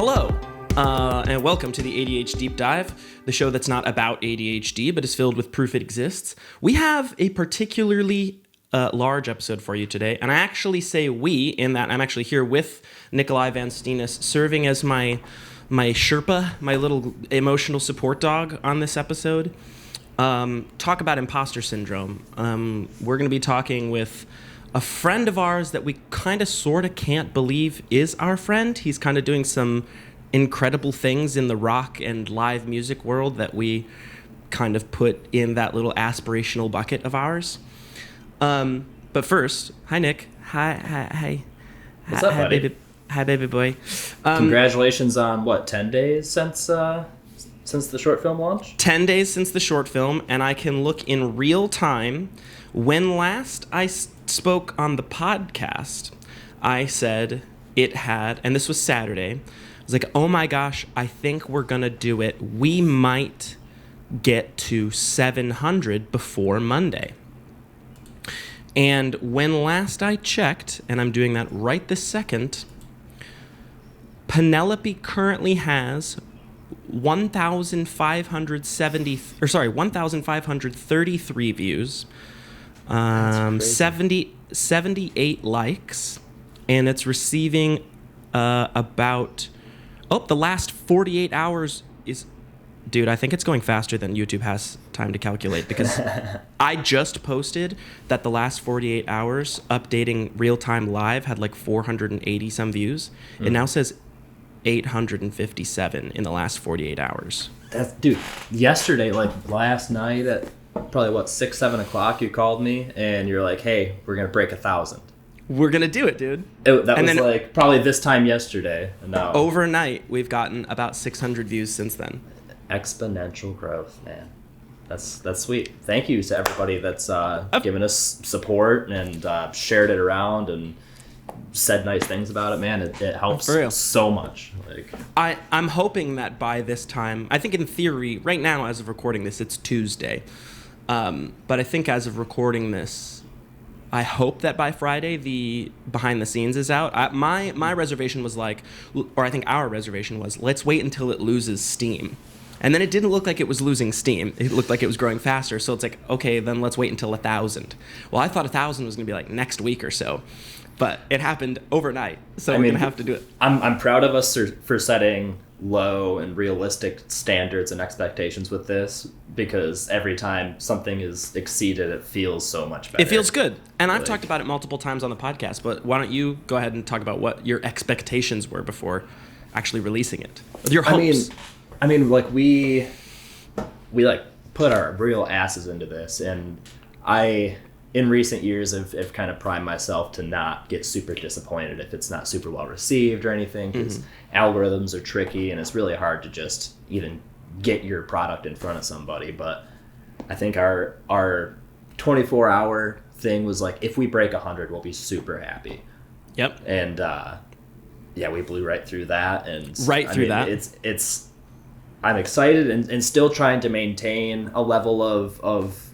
Hello, and welcome to the A.D.H.Deep-Dive, the show that's not about ADHD, but is filled with proof it exists. We have a particularly large episode for you today, and I actually say we, in that I'm actually here with Nikolai Vansteenis, serving as my Sherpa, my little emotional support dog on this episode. Talk about imposter syndrome. We're going to be talking with a friend of ours that we kind of sort of can't believe is our friend. He's kind of doing some incredible things in the rock and live music world that we kind of put in that little aspirational bucket of ours. But first, hi Nick. Hi. What's up, buddy? Hi, baby boy. Congratulations on 10 days since the short film launch? 10 days since the short film, and I can look in real time. When last I spoke on the podcast, I said it had, and this was Saturday, I was like, oh my gosh, I think we're going to do it. We might get to 700 before Monday. And when last I checked, and I'm doing that right this second, Penelope currently has 1,533 views, 78 likes, and it's receiving about, the last 48 hours is, dude, I think it's going faster than YouTube has time to calculate, because I just posted that the last 48 hours updating real-time live had like 480 some views. It now says 857 in the last 48 hours. Dude, yesterday, last night at probably 6, 7 o'clock, you called me and you're like, hey, we're going to break 1,000. We're going to do it, dude. That was probably this time yesterday. And now, overnight, we've gotten about 600 views since then. Exponential growth, man. That's sweet. Thank you to everybody that's given us support and shared it around and said nice things about it, man. It helps so much. I'm hoping that by this time, I think in theory, right now as of recording this, it's Tuesday. But I think as of recording this, I hope that by Friday the behind the scenes is out. My reservation was I think our reservation was, let's wait until it loses steam. And then it didn't look like it was losing steam. It looked like it was growing faster. So it's like, okay, then let's wait until 1,000. Well, I thought 1,000 was going to be next week or so. But it happened overnight, so we're going to have to do it. I'm proud of us for setting low and realistic standards and expectations with this, because every time something is exceeded, it feels so much better. It feels good. And I've talked about it multiple times on the podcast, but why don't you go ahead and talk about what your expectations were before actually releasing it? Your hopes. We put our real asses into this, and in recent years, I've kind of primed myself to not get super disappointed if it's not super well received or anything, because algorithms are tricky and it's really hard to just even get your product in front of somebody. But I think our 24-hour thing was if we break 100, we'll be super happy. Yep. And we blew right through that. It's I'm excited and still trying to maintain a level of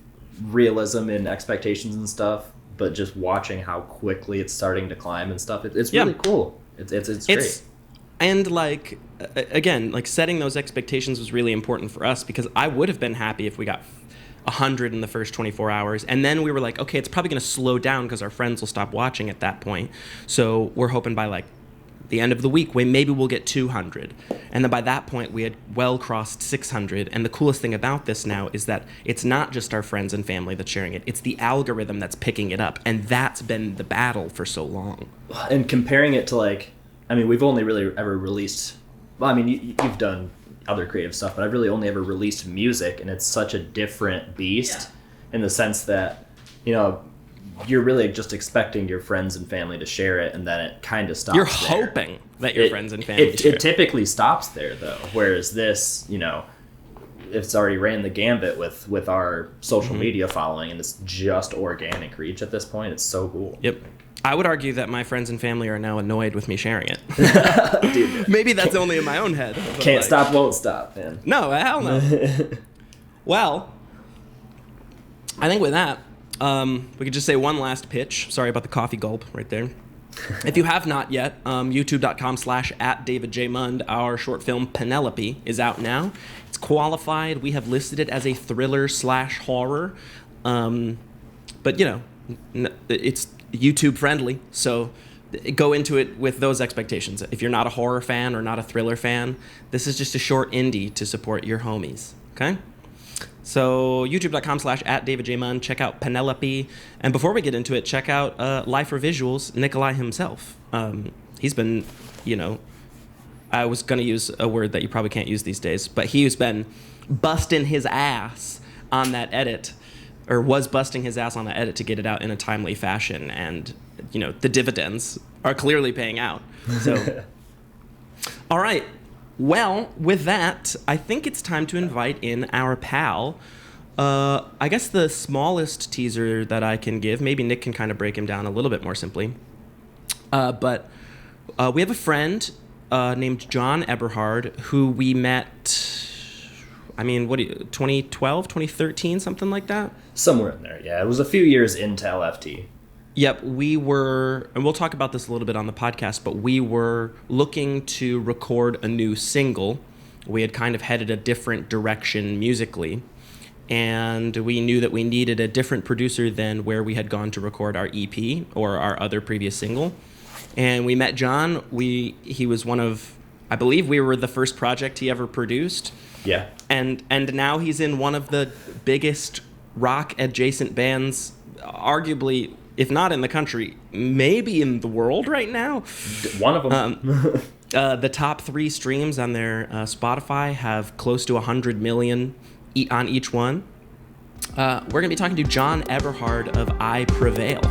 realism and expectations and stuff, but just watching how quickly it's starting to climb and stuff, it's really cool. It's great. And again, setting those expectations was really important for us, because I would have been happy if we got 100 in the first 24 hours, and then we were like, okay, it's probably going to slow down because our friends will stop watching at that point, so we're hoping by the end of the week, maybe we'll get 200. And then by that point, we had well crossed 600. And the coolest thing about this now is that it's not just our friends and family that's sharing it. It's the algorithm that's picking it up. And that's been the battle for so long. And comparing it to we've only really ever released, you've done other creative stuff, but I've really only ever released music. And it's such a different beast in the sense that, you're really just expecting your friends and family to share it, and then it kind of stops. You're there. hoping that your friends and family share it. It typically stops there, though. Whereas this, it's already ran the gambit with our social media following, and it's just organic reach at this point. It's so cool. Yep. I would argue that my friends and family are now annoyed with me sharing it. Dude, maybe that's only in my own head. Can't stop, won't stop, man. No, hell no. Well, I think with that, we could just say one last pitch. Sorry about the coffee gulp right there. If you have not yet, youtube.com/@DavidJMund, our short film Penelope is out now. It's qualified. We have listed it as a thriller/horror. But, you know, it's YouTube friendly, so go into it with those expectations. If you're not a horror fan or not a thriller fan, this is just a short indie to support your homies, okay? So youtube.com/@DavidJMund, check out Penelope. And before we get into it, check out Live for Visuals, Nikolai himself. He's been, you know, I was going to use a word that you probably can't use these days, but he's been busting his ass on that edit, or was busting his ass on the edit to get it out in a timely fashion. And, you know, the dividends are clearly paying out. So, all right. Well, with that, I think it's time to invite in our pal. I guess the smallest teaser that I can give, maybe Nick can kind of break him down a little bit more simply. But we have a friend named Jon Eberhard who we met, I mean, 2012, 2013, something like that? Somewhere in there, yeah. It was a few years into LFT. Yep, we were, and we'll talk about this a little bit on the podcast, but we were looking to record a new single. We had kind of headed a different direction musically, and we knew that we needed a different producer than where we had gone to record our EP or our other previous single. And we met Jon. He was one of, I believe we were the first project he ever produced. Yeah. And now he's in one of the biggest rock adjacent bands, arguably, if not in the country, maybe in the world right now. One of them. The top 3 streams on their Spotify have close to 100 million on each one. We're going to be talking to Jon Eberhard of I Prevail.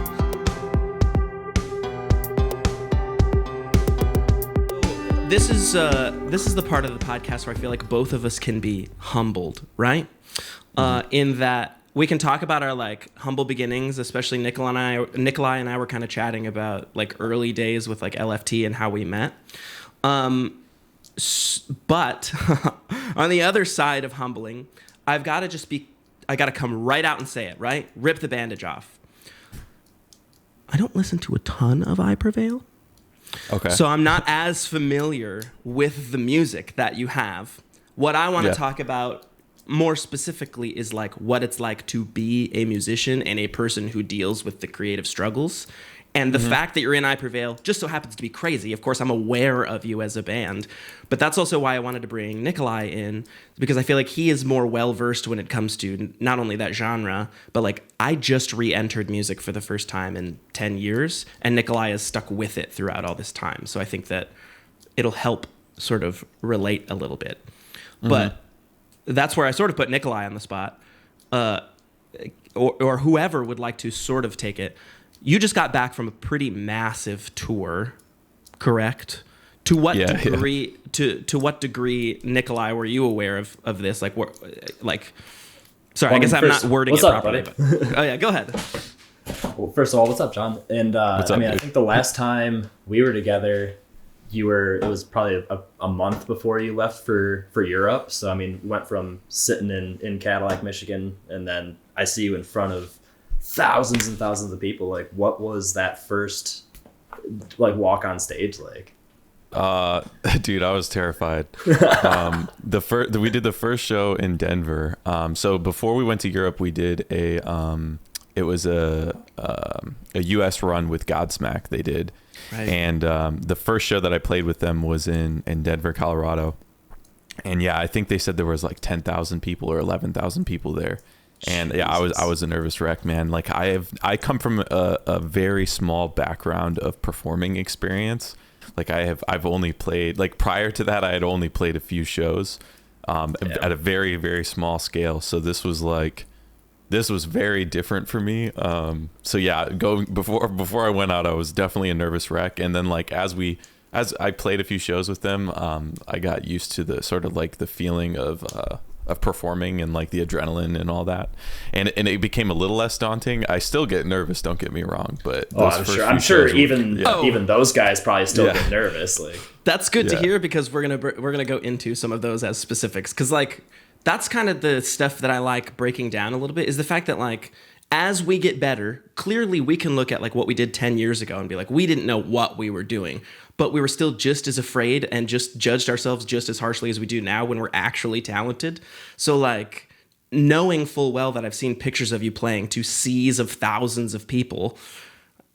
This is the part of the podcast where I feel like both of us can be humbled, right? In that we can talk about our like humble beginnings, especially Nikolai and I were kind of chatting about like early days with like LFT and how we met. But on the other side of humbling, I got to come right out and say it, right? Rip the bandage off. I don't listen to a ton of I Prevail. Okay. So I'm not as familiar with the music that you have. What I want to talk about more specifically is like what it's like to be a musician and a person who deals with the creative struggles. And the fact that you're in I Prevail just so happens to be crazy. Of course, I'm aware of you as a band, but that's also why I wanted to bring Nikolai in, because I feel like he is more well-versed when it comes to not only that genre, but like I just re-entered music for the first time in 10 years, and Nikolai has stuck with it throughout all this time. So I think that it'll help sort of relate a little bit. But that's where I sort of put Nikolai on the spot, or whoever would like to sort of take it. You just got back from a pretty massive tour, correct? To what degree? Yeah. To what degree, Nikolai, were you aware of this? Sorry, well, I guess I'm not wording it properly. But, oh yeah, go ahead. Well, first of all, what's up, Jon? And what's up, I think the last time we were together, it was probably a month before you left for Europe. So I mean, we went from sitting in Cadillac, Michigan, and then I see you in front of thousands and thousands of people. Like, what was that first like walk on stage like? Dude, I was terrified. We did the first show in Denver. So before we went to Europe, we did a US run with Godsmack they did. Right. And the first show that I played with them was in Denver, Colorado. And yeah, I think they said there was like 10,000 people or 11,000 people there. And yeah, I was a nervous wreck, man. Like I come from a very small background of performing experience. Like I've only played, like prior to that, I had only played a few shows at a very, very small scale. So this was very different for me. So yeah, before I went out, I was definitely a nervous wreck. And then like as I played a few shows with them, I got used to the sort of like the feeling of performing and like the adrenaline and all that, and it became a little less daunting. I still get nervous, don't get me wrong, but I'm sure even those guys probably still get nervous. Like, that's good to hear, because we're gonna go into some of those as specifics, because like that's kind of the stuff that I like breaking down a little bit, is the fact that like as we get better, clearly we can look at like what we did 10 years ago and be like, we didn't know what we were doing, but we were still just as afraid and just judged ourselves just as harshly as we do now when we're actually talented. So like knowing full well that I've seen pictures of you playing to seas of thousands of people,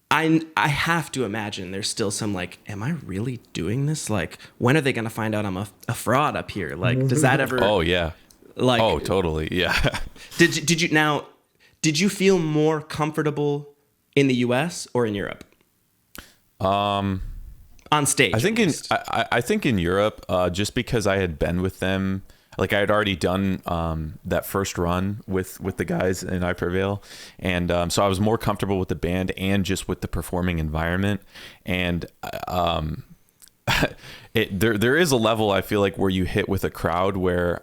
I have to imagine there's still some like, am I really doing this? Like, when are they going to find out I'm a fraud up here? Like, does that ever... Oh, yeah. Like, oh, totally. Yeah. Did you feel more comfortable in the US or in Europe? On stage. I think in Europe, just because I had been with them, like I had already done that first run with the guys in Prevail, and so I was more comfortable with the band and just with the performing environment. And there is a level I feel like where you hit with a crowd where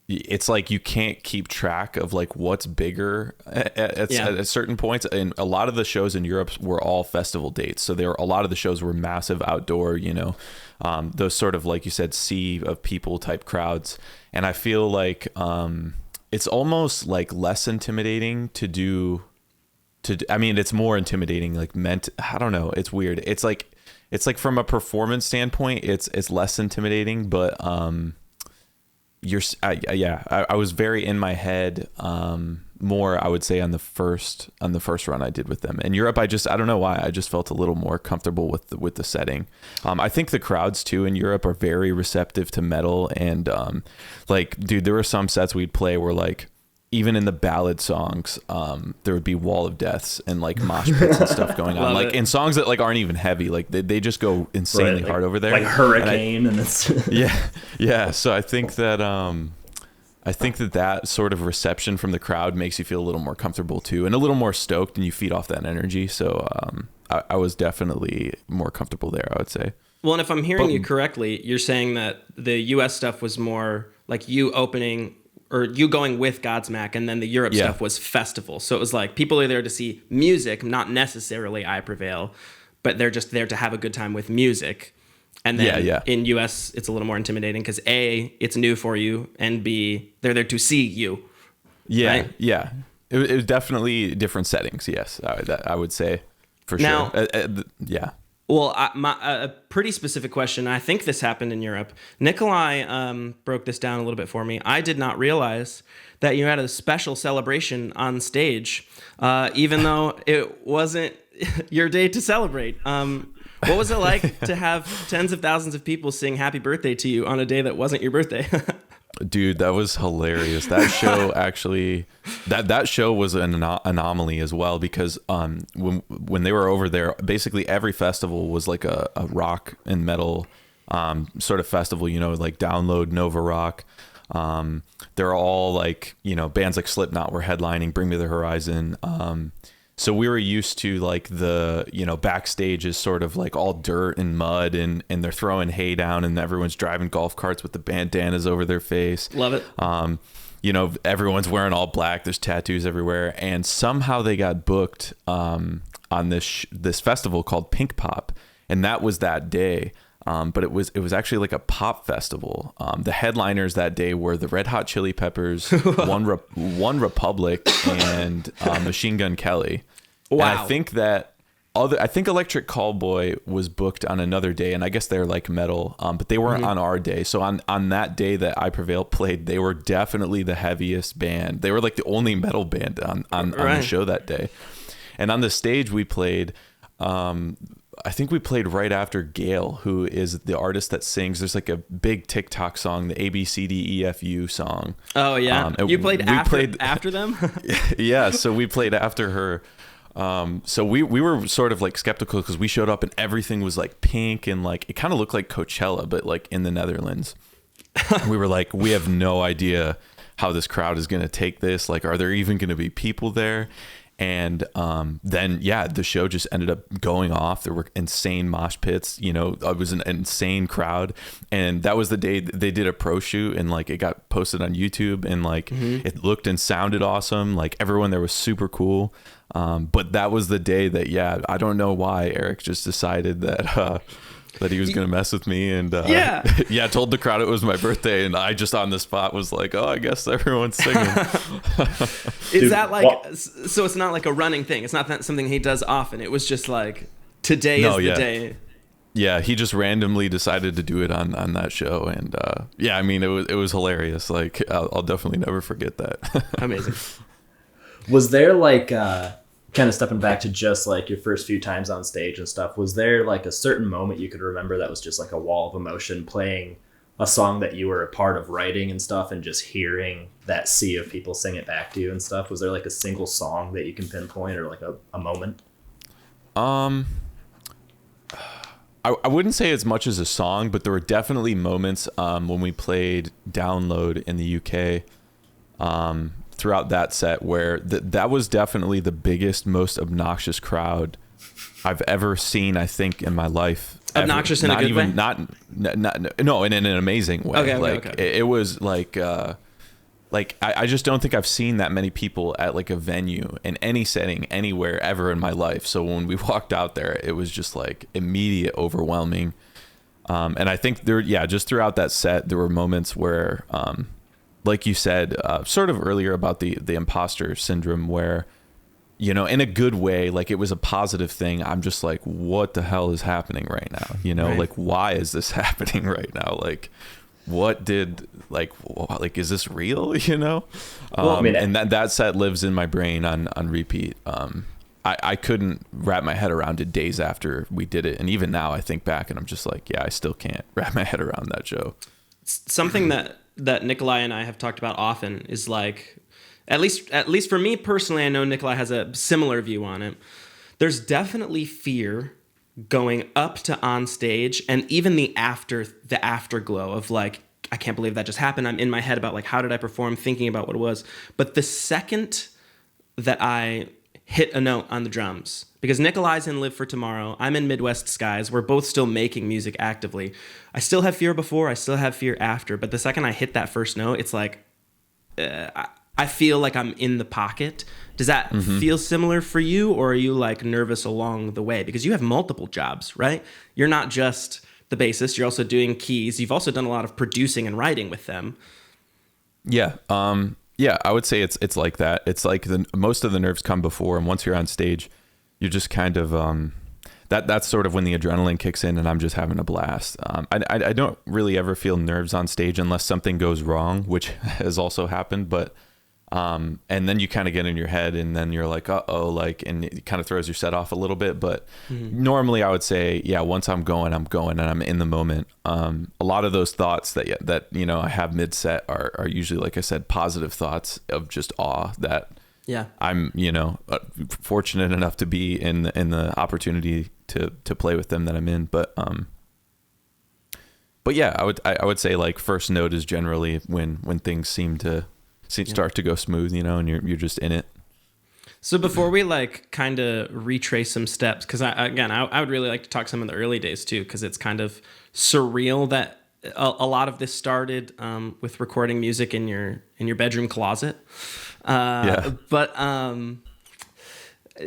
it's like you can't keep track of like what's bigger at certain points. And a lot of the shows in Europe were all festival dates, so a lot of the shows were massive outdoor, those sort of, like you said, sea of people type crowds. And I feel like it's almost like less intimidating I mean, it's more intimidating, like I don't know, it's weird. It's like from a performance standpoint, it's less intimidating, but I was very in my head more, I would say, on the first run I did with them. In Europe, I don't know why, I just felt a little more comfortable with the setting. I think the crowds too in Europe are very receptive to metal, and like, dude, there were some sets we'd play where like even in the ballad songs, there would be wall of deaths and like mosh pits and stuff going on, like in songs that like aren't even heavy, like they just go insanely hard over there, like Hurricane, and it's yeah. So I think that that sort of reception from the crowd makes you feel a little more comfortable too, and a little more stoked, and you feed off that energy. So I was definitely more comfortable there, I would say. Well, and if I'm hearing you correctly, you're saying that the US stuff was more like you opening, or you going with Godsmack, and then the Europe stuff was festival. So it was like people are there to see music, not necessarily I Prevail, but they're just there to have a good time with music. And then in US, it's a little more intimidating because A, it's new for you, and B, they're there to see you. Yeah, right? Yeah. It was definitely different settings, yes, I would say, for now, sure. Yeah. Well, a pretty specific question. I think this happened in Europe. Nikolai broke this down a little bit for me. I did not realize that you had a special celebration on stage, even though it wasn't your day to celebrate. What was it like to have tens of thousands of people sing happy birthday to you on a day that wasn't your birthday? Dude, that was hilarious. That show actually, that show was an anomaly as well, because when they were over there, basically every festival was like a rock and metal sort of festival, like Download, Nova Rock. They're all like, bands like Slipknot were headlining, Bring Me the Horizon. So we were used to like the, backstage is sort of like all dirt and mud, and they're throwing hay down, and everyone's driving golf carts with the bandanas over their face. Love it. Everyone's wearing all black. There's tattoos everywhere. And somehow they got booked on this festival called Pink Pop. And that was that day. But it was actually like a pop festival. The headliners that day were the Red Hot Chili Peppers, One Republic, and Machine Gun Kelly. Wow. And I think Electric Callboy was booked on another day, and I guess they're like metal, but they weren't on our day. So on that day that I Prevail played, they were definitely the heaviest band. They were like the only metal band on the show that day. And on the stage we played, I think we played right after Gail, who is the artist that sings. There's like a big TikTok song, the ABCDEFU song. Oh yeah, you played after them. Yeah, so we played after her. So we were sort of like skeptical because we showed up and everything was like pink and like it kind of looked like Coachella, but like in the Netherlands. We were like, we have no idea how this crowd is going to take this. Like, are there even going to be people there? And then, the show just ended up going off. There were insane mosh pits. It was an insane crowd. And that was the day they did a pro shoot, and like it got posted on YouTube, and like it looked and sounded awesome. Like everyone there was super cool. But that was the day that, I don't know why Eric just decided that that he was going to mess with me. And yeah, told the crowd it was my birthday. And I just on the spot was like, oh, I guess everyone's singing. Is that like, so it's not like a running thing. It's not that something he does often. It was just like, today is the day. Yeah, he just randomly decided to do it on that show. And yeah, I mean, it was hilarious. Like, I'll definitely never forget that. Amazing. Was there like, kind of stepping back to just like your first few times on stage and stuff, was there like a certain moment you could remember that was just like a wall of emotion, playing a song that you were a part of writing and stuff, and just hearing that sea of people sing it back to you and stuff? Was there like a single song that you can pinpoint, or like a moment? I wouldn't say as much as a song, but there were definitely moments when we played Download in the UK throughout that set where that was definitely the biggest, most obnoxious crowd I've ever seen, I think, in my life. Obnoxious in a good way? No, in an amazing way. Okay. It was like I just don't think I've seen that many people at like a venue in any setting anywhere ever in my life. So when we walked out there, it was just like immediate, overwhelming. And I think just throughout that set, there were moments where, like you said, sort of earlier about the imposter syndrome, where, you know, in a good way, like it was a positive thing. I'm just like, what the hell is happening right now? You know, like, why is this happening right now? Like, what did, like, is this real? You know? And that set lives in my brain on repeat. I couldn't wrap my head around it days after we did it. And even now I think back and I'm just like, yeah, I still can't wrap my head around that show. Something that Nikolai and I have talked about often is like, at least for me personally, I know Nikolai has a similar view on it. There's definitely fear going up to on stage, and even the afterglow of like, I can't believe that just happened. I'm in my head about like, how did I perform, thinking about what it was. But the second that I hit a note on the drums, because Nikolai's in Live for Tomorrow, I'm in Midwest Skies, we're both still making music actively. I still have fear before, I still have fear after, but the second I hit that first note, it's like, I feel like I'm in the pocket. Does that feel similar for you, or are you like nervous along the way? Because you have multiple jobs, right? You're not just the bassist, you're also doing keys. You've also done a lot of producing and writing with them. Yeah. Yeah, I would say it's like that. It's like most of the nerves come before, and once you're on stage, you're just kind of that's sort of when the adrenaline kicks in, and I'm just having a blast. I don't really ever feel nerves on stage unless something goes wrong, which has also happened. But and then you kind of get in your head, and then you're like, uh-oh, like, and it kind of throws your set off a little bit. But normally I would say, yeah, once I'm going, and I'm in the moment. A lot of those thoughts that you know I have mid-set are usually, like I said, positive thoughts of just awe that I'm, you know, fortunate enough to be in the opportunity to play with them that I'm in. But yeah, I would say like first note is generally when things seem to start to go smooth, you know, and you're just in it. So before we like kind of retrace some steps, because I would really like to talk some of the early days too, because it's kind of surreal that a lot of this started with recording music in your bedroom closet. But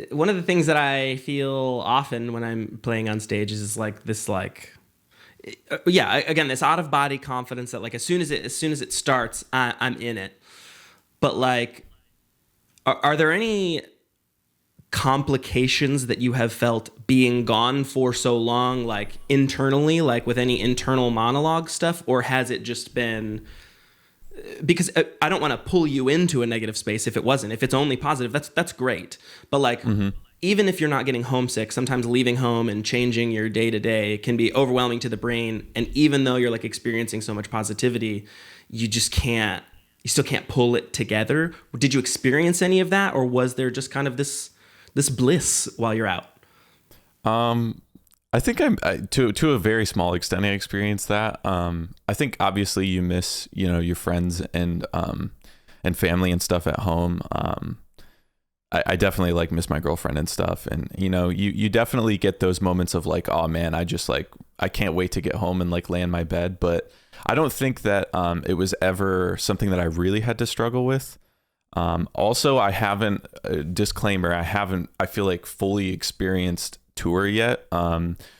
one of the things that I feel often when I'm playing on stage is like this, like, again, this out of body confidence that like as soon as it starts, I'm in it. But like, are there any complications that you have felt being gone for so long, like internally, like with any internal monologue stuff, or has it just been, because I don't want to pull you into a negative space if it's only positive, that's great. But like, even if you're not getting homesick, sometimes leaving home and changing your day to day can be overwhelming to the brain. And even though you're like experiencing so much positivity, you still can't pull it together. Did you experience any of that, or was there just kind of this bliss while you're out? I think to a very small extent I experienced that. I think obviously you miss, you know, your friends and family and stuff at home. I definitely like miss my girlfriend and stuff, and you know, you definitely get those moments of like, oh man, I can't wait to get home and like lay in my bed. But I don't think that it was ever something that I really had to struggle with. Also, I haven't, I feel like fully experienced tour yet.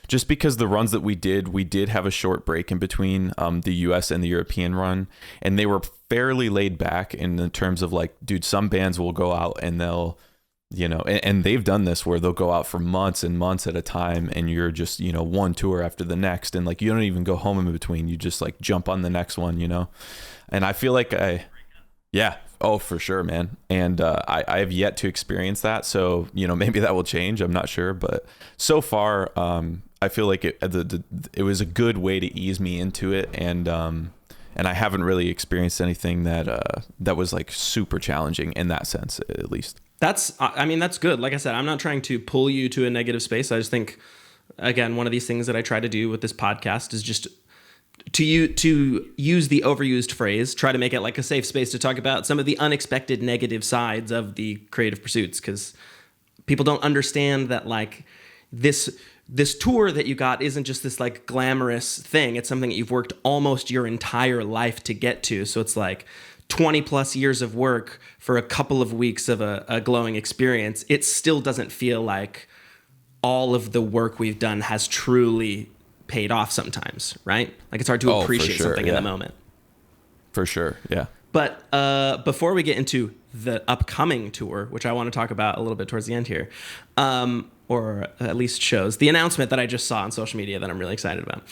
Just because the runs that we did have a short break in between the US and the European run, and they were fairly laid back in the terms of like, dude, some bands will go out and they'll, you know, and they've done this where they'll go out for months and months at a time, and you're just, you know, one tour after the next, and like you don't even go home in between, you just like jump on the next one, you know. And I feel like yeah, oh for sure, man. And I have yet to experience that, so you know, maybe that will change, I'm not sure, but so far I feel like it was a good way to ease me into it, and I haven't really experienced anything that was like super challenging in that sense, at least. I mean, that's good. Like I said, I'm not trying to pull you to a negative space. I just think, again, one of these things that I try to do with this podcast is just to use the overused phrase, try to make it like a safe space to talk about some of the unexpected negative sides of the creative pursuits, because people don't understand that like this tour that you got isn't just this like glamorous thing. It's something that you've worked almost your entire life to get to. So it's like 20 plus years of work for a couple of weeks of a glowing experience. It still doesn't feel like all of the work we've done has truly paid off sometimes, right? Like it's hard to appreciate something in the moment. For sure, yeah. But before we get into the upcoming tour, which I want to talk about a little bit towards the end here, or at least shows, the announcement that I just saw on social media that I'm really excited about.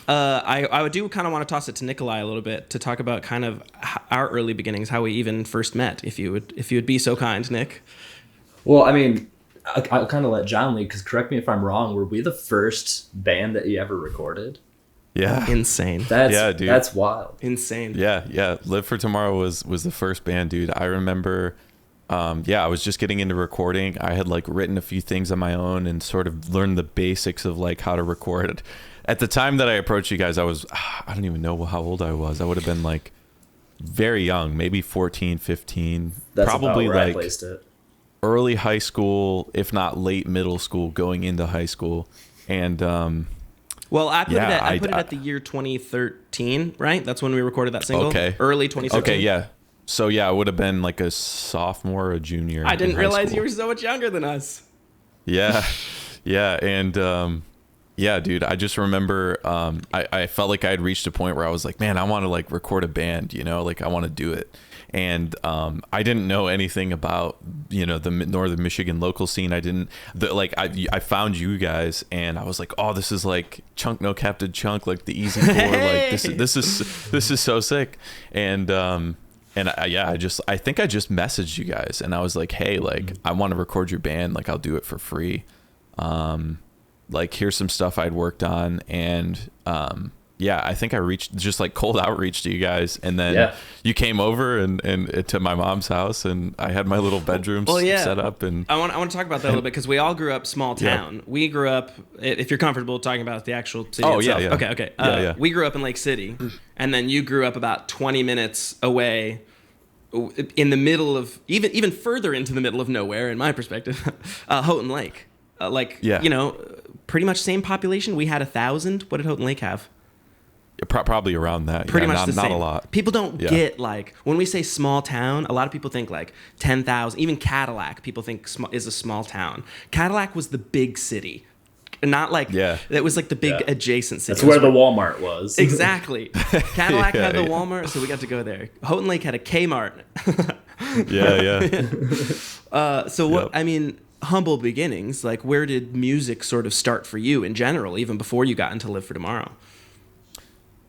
I do kind of want to toss it to Nikolai a little bit to talk about kind of our early beginnings, how we even first met, if you would be so kind, Nick. Well, I mean, I'll kind of let John lead, because correct me if I'm wrong, were we the first band that you ever recorded? Yeah. Insane. Dude. That's wild. Insane. Yeah. Live for Tomorrow was the first band, dude. I remember, I was just getting into recording. I had like written a few things on my own and sort of learned the basics of like how to record it. At the time that I approached you guys, I don't even know how old I was. I would have been like very young, maybe 14, 15. That's probably about where like I placed it. Early high school, if not late middle school, going into high school. And well, I put it at the year 2013, right? That's when we recorded that single. Okay. Early 2013. Okay, yeah. So yeah, I would have been like a sophomore or a you didn't realize you were so much younger than us. Yeah. Yeah. And yeah, dude, I just remember I felt like I had reached a point where I was like, man, I want to like record a band, you know, like I want to do it. And I didn't know anything about, you know, the Northern Michigan local scene. I found you guys and I was like, oh, this is like Chunk No Captain Chunk, like the easy four. Like this is so sick. And I think I just messaged you guys and I was like, hey, like I want to record your band. Like I'll do it for free. Like here's some stuff I'd worked on. And I think I reached just like cold outreach to you guys, and then you came over and to my mom's house, and I had my little bedroom set up. And I want to talk about that a little bit, because we all grew up small town. Yeah. We grew up, if you're comfortable talking about the actual city itself. Yeah. Okay. We grew up in Lake City, and then you grew up about 20 minutes away, in the middle of even further into the middle of nowhere, in my perspective, Houghton Lake. You know, pretty much same population. We had 1,000. What did Houghton Lake have? Probably around that. Pretty much the same. Not a lot. People don't get, like, when we say small town, a lot of people think like 10,000. Even Cadillac, people think is a small town. Cadillac was the big city. Not like, that was like the big adjacent city. That's where the Walmart was. Exactly. Cadillac had the Walmart, so we got to go there. Houghton Lake had a Kmart. So what, I mean, humble beginnings, like where did music sort of start for you in general, even before you got into Live for Tomorrow?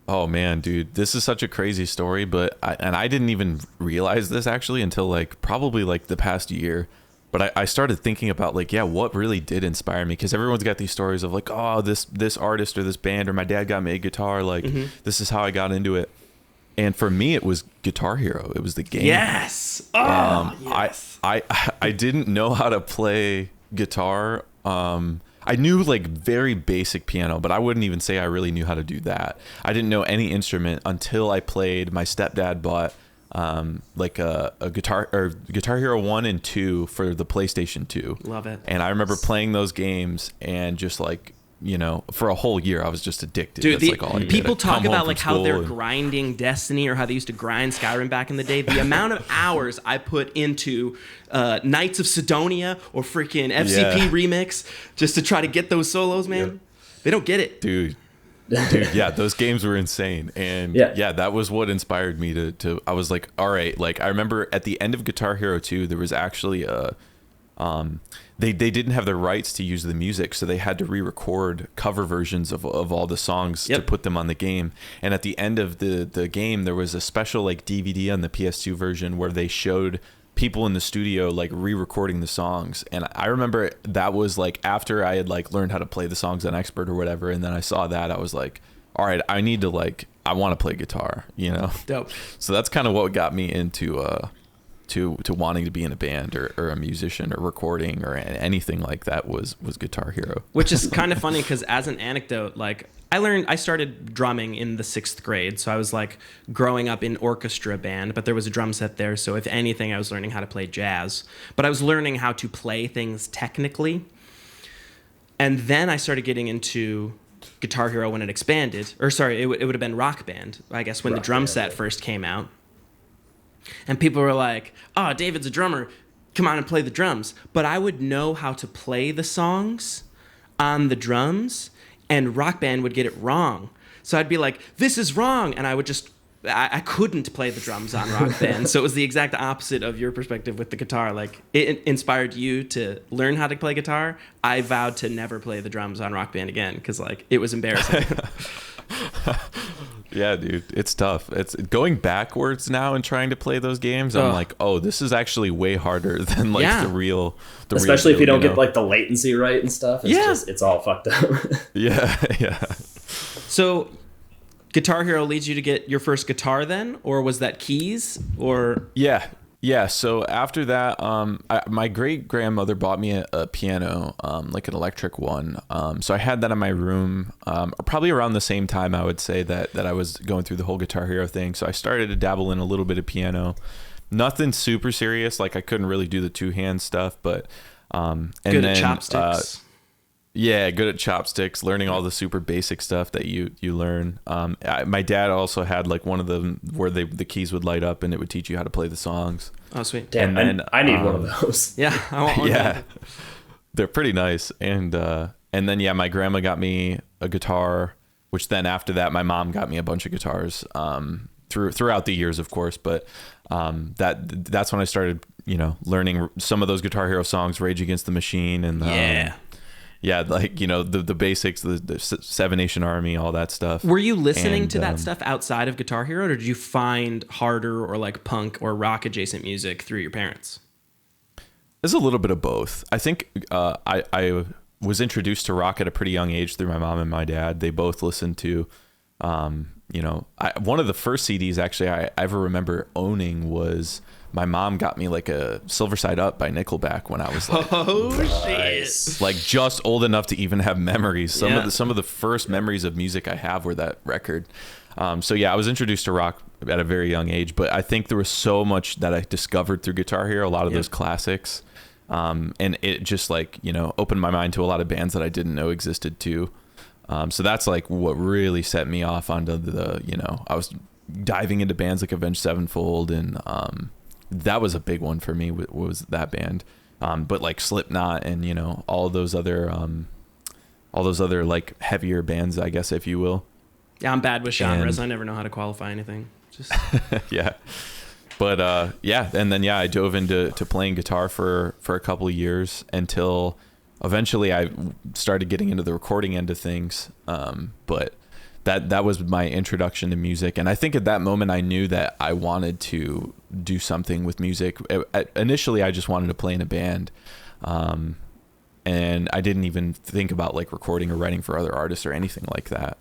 Oh man, dude, this is such a crazy story, but I didn't even realize this actually until like probably like the past year. But I started thinking about like, what really did inspire me? Because everyone's got these stories of like, oh, this artist or this band or my dad got me a guitar. Like, this is how I got into it. And for me, it was Guitar Hero. It was the game. Yes. Oh, yes. I didn't know how to play guitar. I knew like very basic piano, but I wouldn't even say I really knew how to do that. I didn't know any instrument until I played. My stepdad bought like a Guitar Hero 1 and 2 for the PlayStation 2. Love it. And I remember playing those games and just like for a whole year I was just addicted. Dude, That's like all I did. people I'd come talk home about from like how they're school grinding Destiny or how they used to grind Skyrim back in the day. The amount of hours I put into Knights of Sidonia or freaking FCP Remix just to try to get those solos, man. Yep. They don't get it. Dude, yeah, those games were insane. And yeah, that was what inspired me to I was like, all right, like I remember at the end of Guitar Hero 2, there was actually a they didn't have the rights to use the music, so they had to re-record cover versions of all the songs to put them on the game. And at the end of the game, there was a special like DVD on the PS2 version where they showed people in the studio like re-recording the songs. And I remember that was like after I had like learned how to play the songs on Expert or whatever, and then I saw that, I was like, all right, I need to like, I want to play guitar, Dope. So that's kind of what got me into to wanting to be in a band or a musician or recording or anything like that was Guitar Hero. Which is kind of funny because as an anecdote, like I started drumming in the 6th grade. So I was like growing up in orchestra band, but there was a drum set there. So if anything, I was learning how to play jazz, but I was learning how to play things technically. And then I started getting into Guitar Hero when it expanded, or sorry, it would have been Rock Band, I guess, when the drum set first came out. And people were like, oh, David's a drummer. Come on and play the drums. But I would know how to play the songs on the drums, and Rock Band would get it wrong. So I'd be like, this is wrong. And I would just, I couldn't play the drums on Rock Band. So it was the exact opposite of your perspective with the guitar. Like, it inspired you to learn how to play guitar. I vowed to never play the drums on Rock Band again because, like, it was embarrassing. Yeah, dude, it's tough. It's going backwards now and trying to play those games. I'm like, oh, this is actually way harder than like the real. Especially if you don't get like the latency right and stuff. It's all fucked up. Yeah. So, Guitar Hero leads you to get your first guitar then, or was that keys? Or Yeah, so after that, my great-grandmother bought me a piano, like an electric one. So I had that in my room, probably around the same time, I would say, that I was going through the whole Guitar Hero thing. So I started to dabble in a little bit of piano. Nothing super serious, like I couldn't really do the two-hand stuff, but... good at chopsticks. Yeah, good at chopsticks, learning all the super basic stuff that you learn. My dad also had like one of them where the keys would light up and it would teach you how to play the songs. Oh, sweet. Damn, and then, I need one of those. Yeah, I want one. Yeah, they're pretty nice. And then my grandma got me a guitar, which then after that, my mom got me a bunch of guitars throughout the years, of course. But that's when I started, learning some of those Guitar Hero songs, Rage Against the Machine, and yeah, like, the basics, the Seven Nation Army, all that stuff. Were you listening to that stuff outside of Guitar Hero, or did you find harder or like punk or rock adjacent music through your parents? There's a little bit of both. I think I was introduced to rock at a pretty young age through my mom and my dad. They both listened to, one of the first CDs actually I ever remember owning was... My mom got me like a Silver Side Up by Nickelback when I was like, shit, like just old enough to even have memories. Some of the first memories of music I have were that record. So yeah, I was introduced to rock at a very young age, but I think there was so much that I discovered through Guitar Hero, a lot of those classics. And it just like, opened my mind to a lot of bands that I didn't know existed too. So that's like what really set me off onto I was diving into bands like Avenged Sevenfold, and that was a big one for me, was that band. But like Slipknot and all those other like heavier bands, I guess, if you will. Yeah, I'm bad with genres. I never know how to qualify anything. Just yeah. But and then I dove into playing guitar for a couple of years until eventually I started getting into the recording end of things. But that was my introduction to music, and I think at that moment I knew that I wanted to do something with music. Initially, I just wanted to play in a band, and I didn't even think about like recording or writing for other artists or anything like that.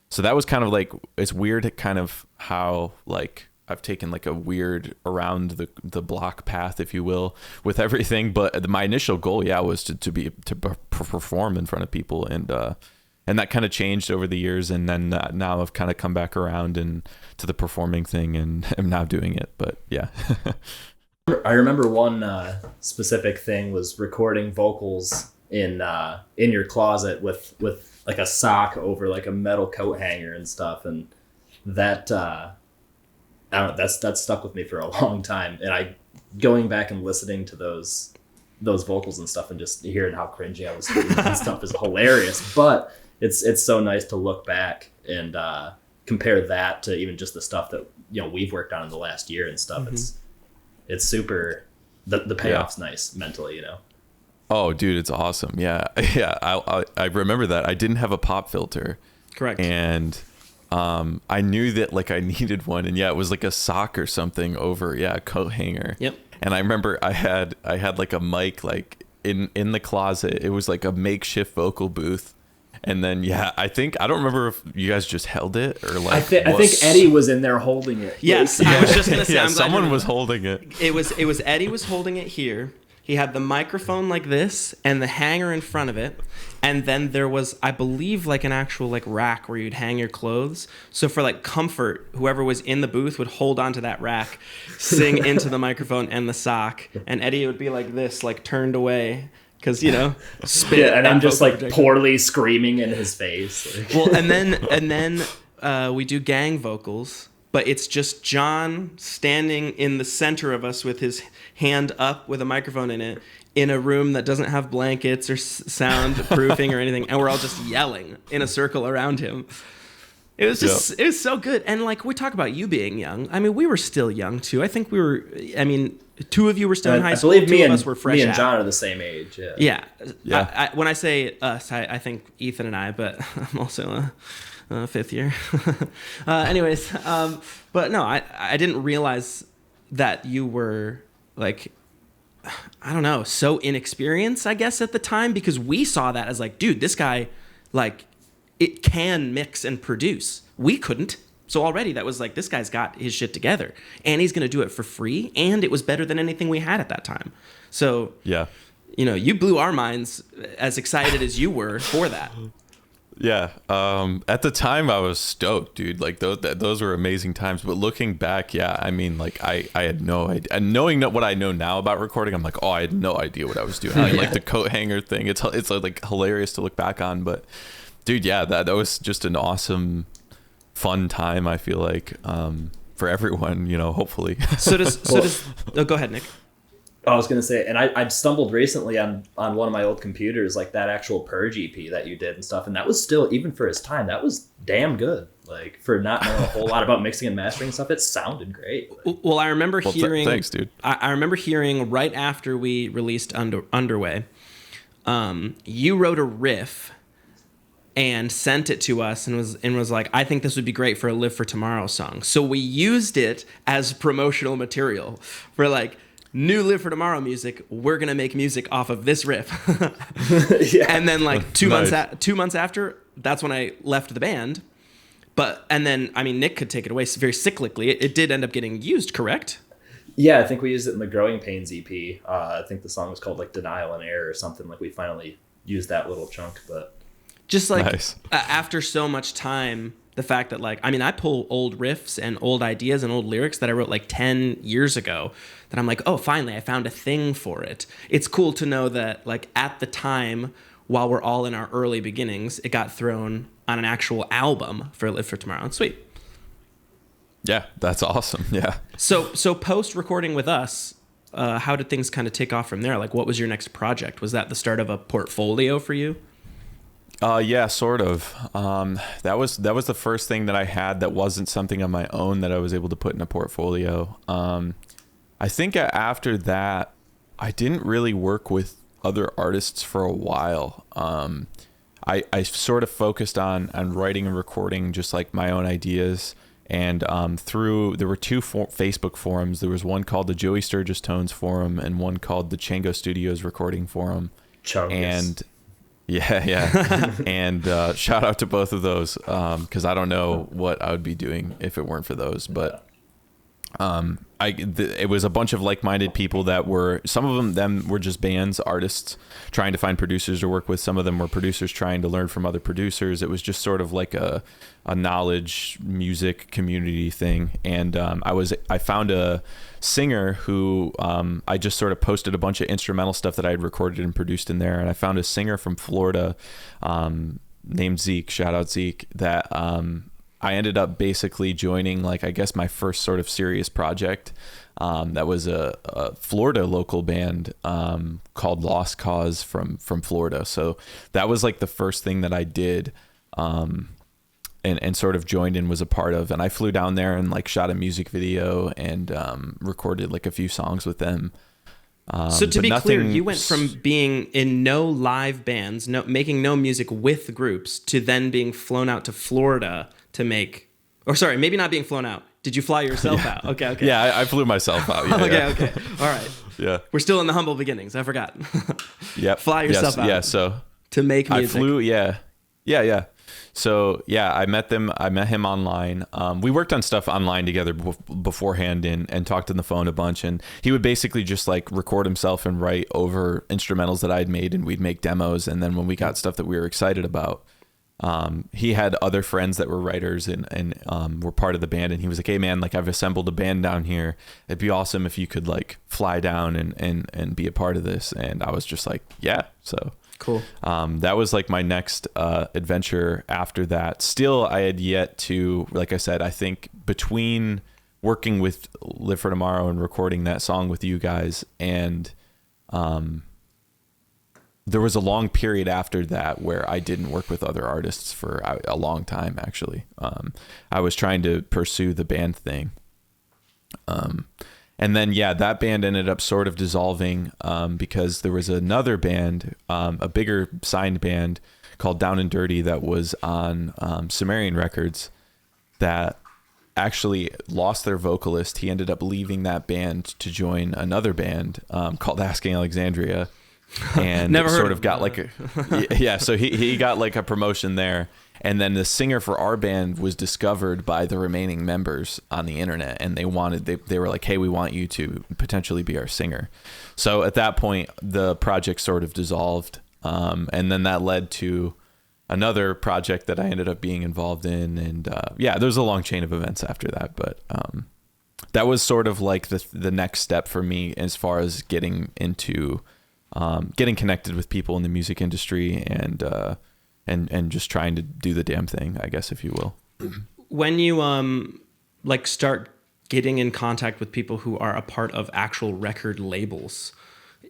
So that was kind of like, it's weird kind of how like I've taken like a weird around the block path, if you will, with everything. But my initial goal, was to perform in front of people, and that kind of changed over the years. And then now I've kind of come back around and to the performing thing, and I'm now doing it. But yeah. I remember one specific thing was recording vocals in your closet with like a sock over like a metal coat hanger and stuff, and that I don't know, that's stuck with me for a long time. And I going back and listening to those vocals and stuff and just hearing how cringy I was feeling and stuff is hilarious. But it's so nice to look back and compare that to even just the stuff that we've worked on in the last year and stuff. It's super. The payoff's nice mentally, Oh, dude, it's awesome. Yeah. I remember that. I didn't have a pop filter. Correct. And I knew that like I needed one, and it was like a sock or something over a coat hanger. Yep. And I remember I had like a mic like in the closet. It was like a makeshift vocal booth. And then I don't remember if you guys just held it or like I think Eddie was in there holding it. Yes, I was just gonna say someone was holding it. It was Eddie was holding it here. He had the microphone like this and the hanger in front of it. And then there was, I believe, like an actual like rack where you'd hang your clothes. So for like comfort, whoever was in the booth would hold onto that rack, sing into the microphone and the sock. And Eddie would be like this, like turned away. Because, spit. Yeah, and I'm just like poorly screaming in his face. Well, and then we do gang vocals. But it's just Jon standing in the center of us with his hand up with a microphone in it in a room that doesn't have blankets or soundproofing or anything. And we're all just yelling in a circle around him. It was just, It was so good. And like we talk about you being young. I mean, we were still young too. I think two of you were still in high school. I believe two of us were fresh me and out. Jon are the same age. Yeah. Yeah. When I say us, I think Ethan and I, but I'm also fifth year. Anyways, but no, I didn't realize that you were like, I don't know, so inexperienced, I guess, at the time, because we saw that as like, dude, this guy, like, it can mix and produce. We couldn't. So already that was like, this guy's got his shit together and he's going to do it for free. And it was better than anything we had at that time. So, you blew our minds as excited as you were for that. Yeah. At the time I was stoked, dude. Like those were amazing times. But looking back, I mean, like I had no idea. And knowing what I know now about recording, I'm like, I had no idea what I was doing. Like the coat hanger thing. It's like hilarious to look back on. But dude, that was just an awesome, fun time. I feel like for everyone, hopefully. So does go ahead, Nick. I was going to say, and I stumbled recently on one of my old computers, like that actual Purge EP that you did and stuff. And that was still, even for his time, that was damn good. Like for not knowing a whole lot about mixing and mastering stuff, it sounded great. Well, I remember hearing, thanks, dude. I remember hearing right after we released Underway, you wrote a riff and sent it to us and was like, I think this would be great for a Live for Tomorrow song. So we used it as promotional material for like, new Live for Tomorrow music. We're gonna make music off of this riff. And then like 2 months after, that's when I left the band. And then I mean, Nick could take it away very cyclically. It did end up getting used, correct? Yeah, I think we used it in the Growing Pains EP. I think the song was called like Denial and Error or something. Like we finally used that little chunk, but just like nice. After so much time, the fact that like, I mean, I pull old riffs and old ideas and old lyrics that I wrote like 10 years ago that I'm like, oh, finally, I found a thing for it. It's cool to know that like at the time, while we're all in our early beginnings, it got thrown on an actual album for Live for Tomorrow. It's sweet. Yeah, that's awesome. Yeah. So post recording with us, how did things kind of take off from there? Like, what was your next project? Was that the start of a portfolio for you? Yeah, sort of. That was the first thing that I had that wasn't something on my own that I was able to put in a portfolio. I think after that, I didn't really work with other artists for a while. I sort of focused on writing and recording just like my own ideas. And there were two Facebook forums. There was one called the Joey Sturgis Tones Forum and one called the Chango Studios Recording Forum. Chungus. And yeah. And shout out to both of those because I don't know what I would be doing if it weren't for those. But it was a bunch of like-minded people that were, some of them were just bands, artists trying to find producers to work with. Some of them were producers trying to learn from other producers. It was just sort of like a knowledge music community thing. And I found a singer who I just sort of posted a bunch of instrumental stuff that I had recorded and produced in there. And I found a singer from Florida named Zeke, shout out Zeke, that I ended up basically joining, like, I guess my first sort of serious project. That was a Florida local band called Lost Cause from Florida. So that was like the first thing that I did and sort of joined and was a part of. And I flew down there and like shot a music video and recorded like a few songs with them. So to be clear, you went from being in no live bands, making no music with groups, to then being flown out to Florida to make, or sorry, maybe not being flown out. Did you fly yourself out? Okay. Yeah, I flew myself out. Yeah, okay. All right. Yeah. We're still in the humble beginnings. I forgot. Yep. Fly yourself out. Yeah, so to make music. I flew, yeah. So yeah, I met him online. We worked on stuff online together beforehand and talked on the phone a bunch. And he would basically just like record himself and write over instrumentals that I'd made, and we'd make demos. And then when we got stuff that we were excited about, he had other friends that were writers and were part of the band. And he was like, "Hey man, like I've assembled a band down here. It'd be awesome if you could like fly down and be a part of this." And I was just like, yeah. So cool. That was like my next adventure after that. Still, I had yet to, like I said, I think between working with Live for Tomorrow and recording that song with you guys, and there was a long period after that where I didn't work with other artists for a long time, actually. I was trying to pursue the band thing. And then, yeah, that band ended up sort of dissolving because there was another band, a bigger signed band called Down and Dirty that was on Sumerian Records that actually lost their vocalist. He ended up leaving that band to join another band called Asking Alexandria. And Never sort heard of got like so he got like a promotion there. And then the singer for our band was discovered by the remaining members on the internet, and they were like, "Hey, we want you to potentially be our singer." So at that point, the project sort of dissolved. And then that led to another project that I ended up being involved in. And there was a long chain of events after that. But that was sort of like the next step for me as far as getting into getting connected with people in the music industry and just trying to do the damn thing, I guess, if you will. When you like start getting in contact with people who are a part of actual record labels,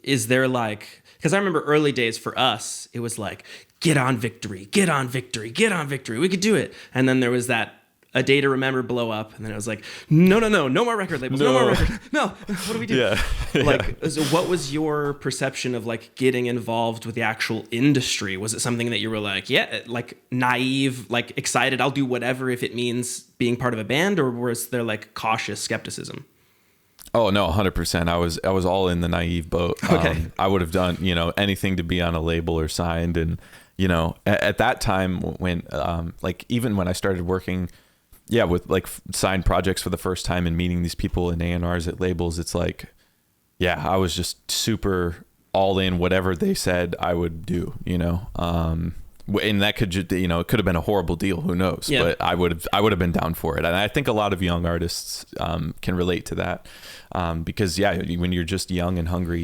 is there like, because I remember early days for us, it was like, get on Victory, get on Victory, get on Victory, we could do it. And then there was that A Day to Remember blow up, and then it was like, no more record labels, no more record, no, what do we do? Yeah. Like, so what was your perception of like getting involved with the actual industry? Was it something that you were like, yeah, like naive, like excited, I'll do whatever if it means being part of a band, or was there like cautious skepticism? Oh no, 100%. I was all in the naive boat. Okay. I would have done, anything to be on a label or signed. And, at that time when, like even when I started working, with like signed projects for the first time and meeting these people in A&Rs at labels, it's like, I was just super all in. Whatever they said, I would do, and that could just, it could have been a horrible deal. Who knows? Yeah. But I would have been down for it. And I think a lot of young artists can relate to that because when you're just young and hungry,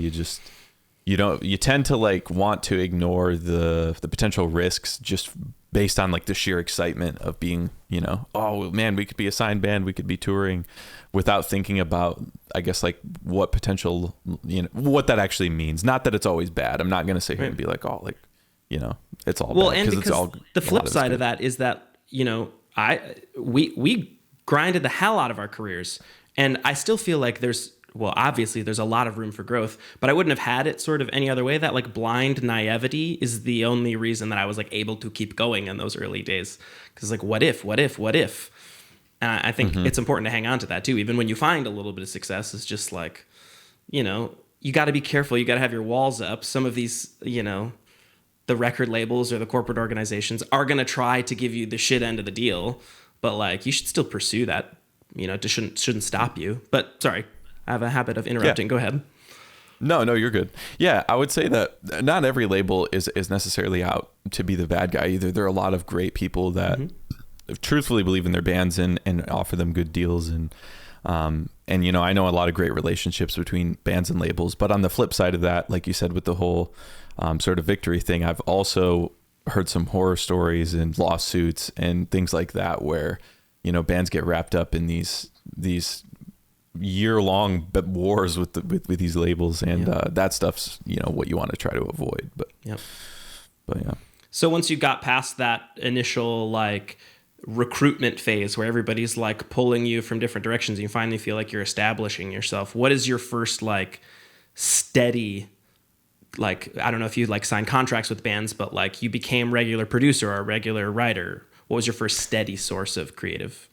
you tend to like want to ignore the potential risks just based on like the sheer excitement of being, oh man, we could be a signed band, we could be touring, without thinking about, I guess, like what potential, what that actually means. Not that it's always bad. I'm not going to sit here and be like, oh, like, it's all well, bad. and because it's all, the flip side of that is that, we grinded the hell out of our careers, and I still feel like obviously there's a lot of room for growth, but I wouldn't have had it sort of any other way. That like blind naivety is the only reason that I was like able to keep going in those early days. Cause like, what if? And I think it's important to hang on to that too. Even when you find a little bit of success, it's just like, you got to be careful. You got to have your walls up. Some of these, the record labels or the corporate organizations are going to try to give you the shit end of the deal, but like you should still pursue that it shouldn't stop you. But sorry, I have a habit of interrupting. Go ahead. No, you're good. Yeah, I would say that not every label is necessarily out to be the bad guy either. There are a lot of great people that truthfully believe in their bands and offer them good deals. And I know a lot of great relationships between bands and labels. But on the flip side of that, like you said, with the whole sort of victory thing, I've also heard some horror stories and lawsuits and things like that where, bands get wrapped up in these year-long wars with these labels, and that stuff's what you want to try to avoid. But yeah. So once you got past that initial like recruitment phase where everybody's like pulling you from different directions, and you finally feel like you're establishing yourself, what is your first like steady, like, I don't know if you like signed contracts with bands, but like you became regular producer or regular writer? What was your first steady source of creative?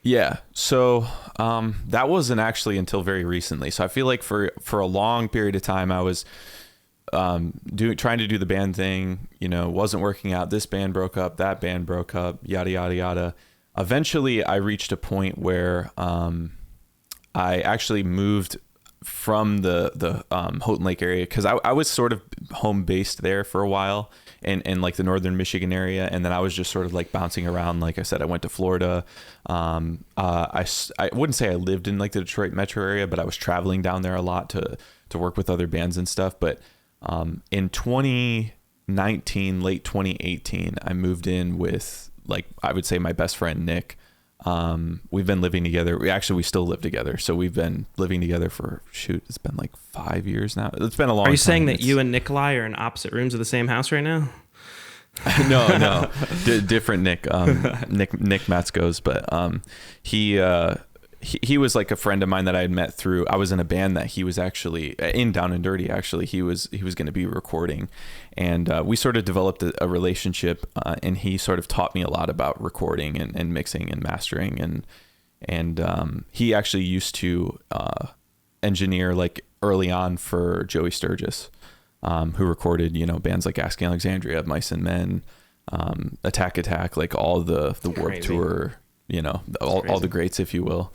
Yeah. So that wasn't actually until very recently. So I feel like for a long period of time, I was trying to do the band thing, wasn't working out. This band broke up, that band broke up, yada, yada, yada. Eventually I reached a point where I actually moved from the Houghton Lake area, because I was sort of home based there for a while in like the northern Michigan area, and then I was just sort of like bouncing around. Like I said, I went to Florida. I wouldn't say I lived in like the Detroit metro area, but I was traveling down there a lot to work with other bands and stuff. But in 2019, late 2018, I moved in with, like, I would say my best friend Nick. We've been living together. We still live together. So we've been living together for, it's been like 5 years now. It's been a long time. Are you saying that you and Nikolai are in opposite rooms of the same house right now? No. Different Nick, Nick Matskos, but he was like a friend of mine that I had met through, I was in a band that he was actually in Down and Dirty. Actually, he was going to be recording, and we sort of developed a relationship, and he sort of taught me a lot about recording and mixing and mastering, and he actually used to engineer like early on for Joey Sturgis, who recorded, bands like Asking Alexandria, Mice and Men, Attack, like all the Warped Tour, all the greats, if you will.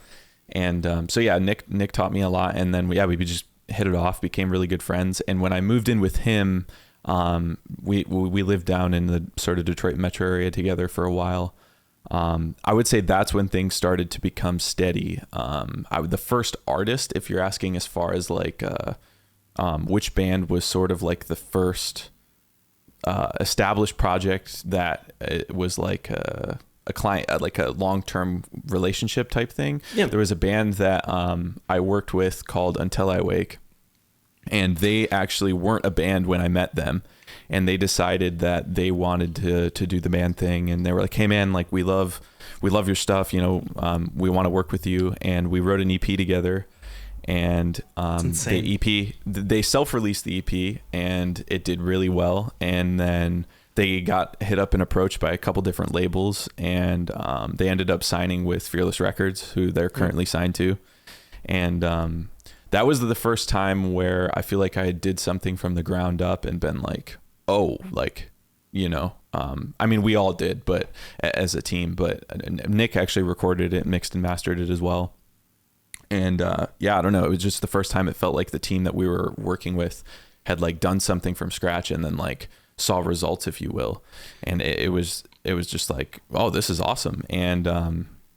And so yeah, Nick taught me a lot, and then we just hit it off, became really good friends. And when I moved in with him, we lived down in the sort of Detroit metro area together for a while. I would say that's when things started to become steady. The first artist, if you're asking as far as like which band was sort of like the first established project that it was like a client, like a long-term relationship type thing. Yeah. There was a band that I worked with called Until I Wake, and they actually weren't a band when I met them, and they decided that they wanted to do the band thing, and they were like, hey man, like we love your stuff, we want to work with you. And we wrote an EP together, and they self-released the EP, and it did really well. And then they got hit up and approached by a couple different labels, and they ended up signing with Fearless Records, who they're currently signed to. And that was the first time where I feel like I did something from the ground up and been like, oh, like, I mean, we all did, but as a team. But Nick actually recorded it, mixed and mastered it as well. And I don't know, it was just the first time it felt like the team that we were working with had like done something from scratch, and then like saw results, if you will. And it was just like, oh, this is awesome. And